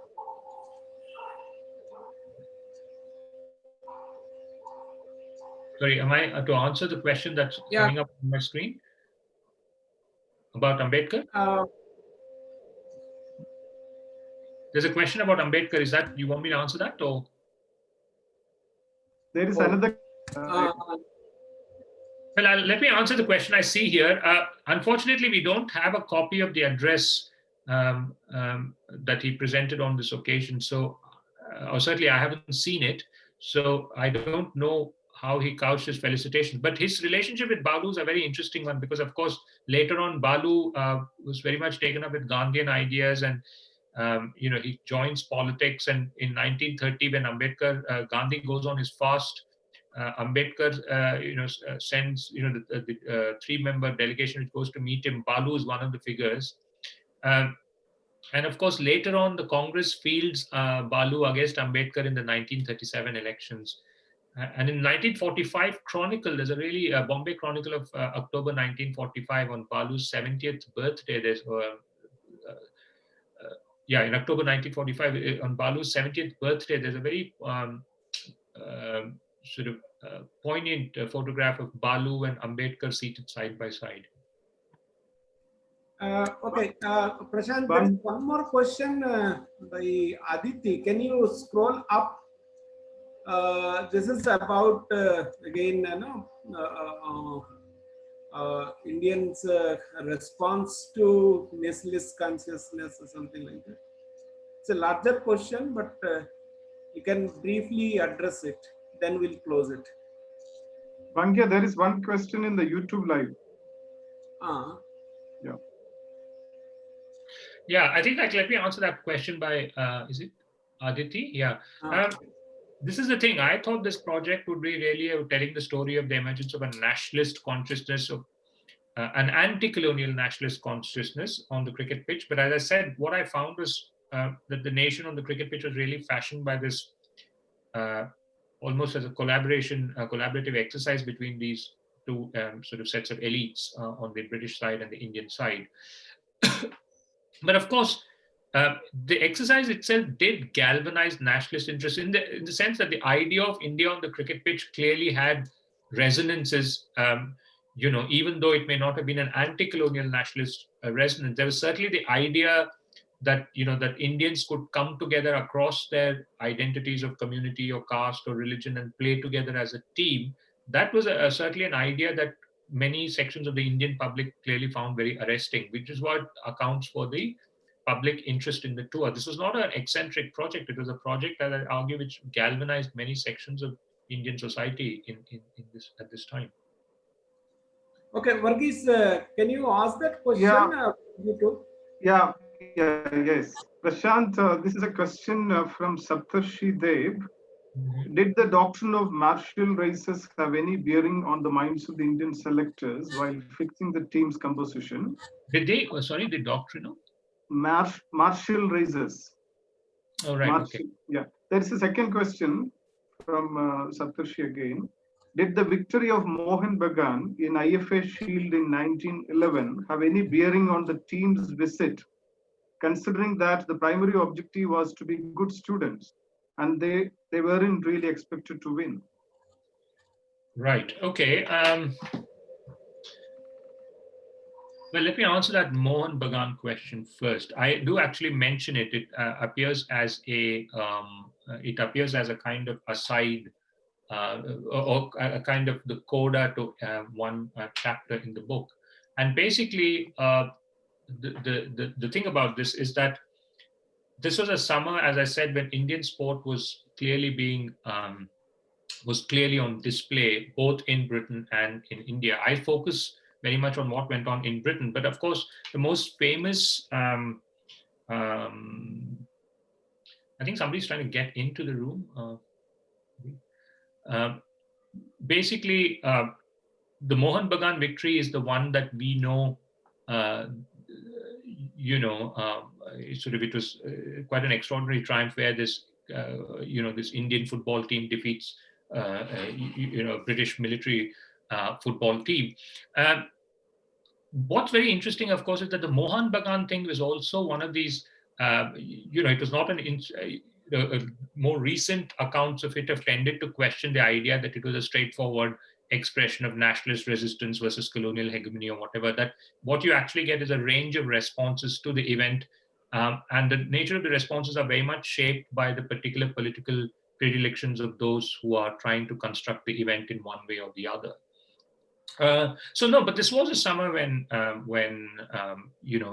Sorry, am I to answer the question that's coming up on my screen about Ambedkar? There's a question about Ambedkar. Is that, you want me to answer that, or? There is another. Well, let me answer the question I see here. Unfortunately, we don't have a copy of the address that he presented on this occasion. So, or certainly I haven't seen it. So I don't know how he couched his felicitations. But his relationship with Balu is a very interesting one because, of course, later on, Balu was very much taken up with Gandhian ideas, and he joins politics. And in 1930, when Ambedkar, Gandhi goes on his fast, Ambedkar, sends, the three-member delegation which goes to meet him. Balu is one of the figures. And of course, later on, the Congress fields Balu against Ambedkar in the 1937 elections. And in 1945 Chronicle, there's a really Bombay Chronicle of October 1945 on Balu's 70th birthday. There's in October 1945 on Balu's 70th birthday, there's a very sort of poignant photograph of Balu and Ambedkar seated side by side. Okay, Prashant, there is one more question by Aditi. Can you scroll up? This is about again, Indians' response to nationalist consciousness or something like that. It's a larger question, but you can briefly address it. Then we'll close it. Bangya, there is one question in the YouTube live. Yeah, I think let me answer that question by, is it Aditi? Yeah. This is the thing. I thought this project would be really telling the story of the emergence of a nationalist consciousness, of an anti-colonial nationalist consciousness on the cricket pitch. But as I said, what I found was that the nation on the cricket pitch was really fashioned by this almost as a collaborative exercise between these two sort of sets of elites on the British side and the Indian side. But of course, the exercise itself did galvanize nationalist interest in the sense that the idea of India on the cricket pitch clearly had resonances. Even though it may not have been an anti-colonial nationalist resonance, there was certainly the idea that that Indians could come together across their identities of community or caste or religion and play together as a team. That was certainly an idea that many sections of the Indian public clearly found very arresting, which is what accounts for the public interest in the tour. This was not an eccentric project. It was a project that I argue which galvanized many sections of Indian society in this at this time. Okay, Varghese, can you ask that question? Yeah. You too? Yes. Prashant, this is a question from Saptarshi Dev. Mm-hmm. Did the doctrine of martial races have any bearing on the minds of the Indian selectors while fixing the team's composition? Did they? Sorry, the doctrine of Martial races. Oh, right. Martial, Okay. Yeah. There is a second question from Saptarshi again. Did the victory of Mohan Bagan in IFA Shield in 1911 have any bearing on the team's visit, considering that the primary objective was to be good students and they weren't really expected to win? Right. Okay. Well, let me answer that Mohan Bagan question first. I do actually mention it. It appears as a kind of aside or a kind of the coda to one chapter in the book. And basically, the thing about this is that this was a summer, as I said, when Indian sport was clearly on display both in Britain and in India. I focus very much on what went on in Britain, but of course, the most famous. I think somebody's trying to get into the room. Basically, the Mohan Bagan victory is the one that we know. It was quite an extraordinary triumph where this Indian football team defeats British military football team. What's very interesting, of course, is that the Mohan Bagan thing was also one of these. It was not more recent accounts of it have tended to question the idea that it was a straightforward expression of nationalist resistance versus colonial hegemony or whatever. That what you actually get is a range of responses to the event, and the nature of the responses are very much shaped by the particular political predilections of those who are trying to construct the event in one way or the other. But this was a summer when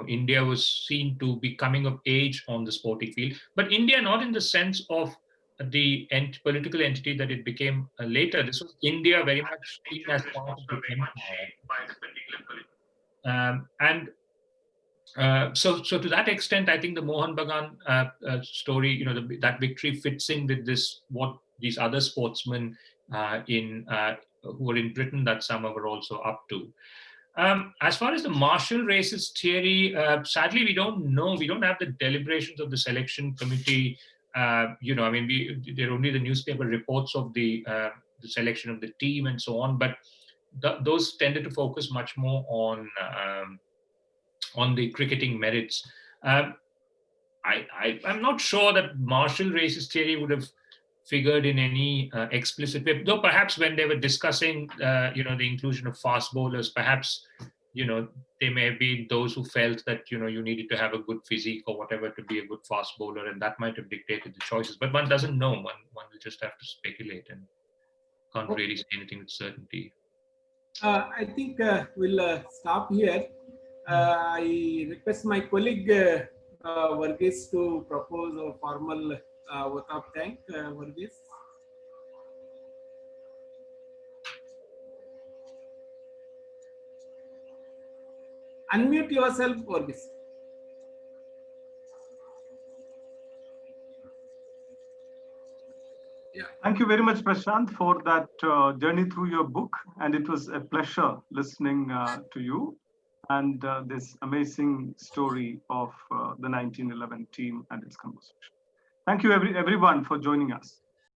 India was seen to be coming of age on the sporting field, but India not in the sense of the political entity that it became later. This was India very much seen as part of the empire. So to that extent, I think the Mohan Bagan story, that victory fits in with what these other sportsmen who were in Britain that summer were also up to. As far as the martial races theory, sadly, we don't know. We don't have the deliberations of the selection committee. There are only the newspaper reports of the selection of the team and so on. But those tended to focus much more on the cricketing merits. I'm not sure that martial races theory would have figured in any explicit way, though perhaps when they were discussing the inclusion of fast bowlers, perhaps there may have been those who felt that you needed to have a good physique or whatever to be a good fast bowler, and that might have dictated the choices. But one doesn't know. One will just have to speculate and can't really say anything with certainty. I think we'll stop here. I request my colleague Varghese to propose a formal vote of thanks. Varghese. Unmute yourself, Varghese. Yeah. Thank you very much, Prashant, for that journey through your book. And it was a pleasure listening to you. and this amazing story of the 1911 team and its composition. Thank you everyone for joining us.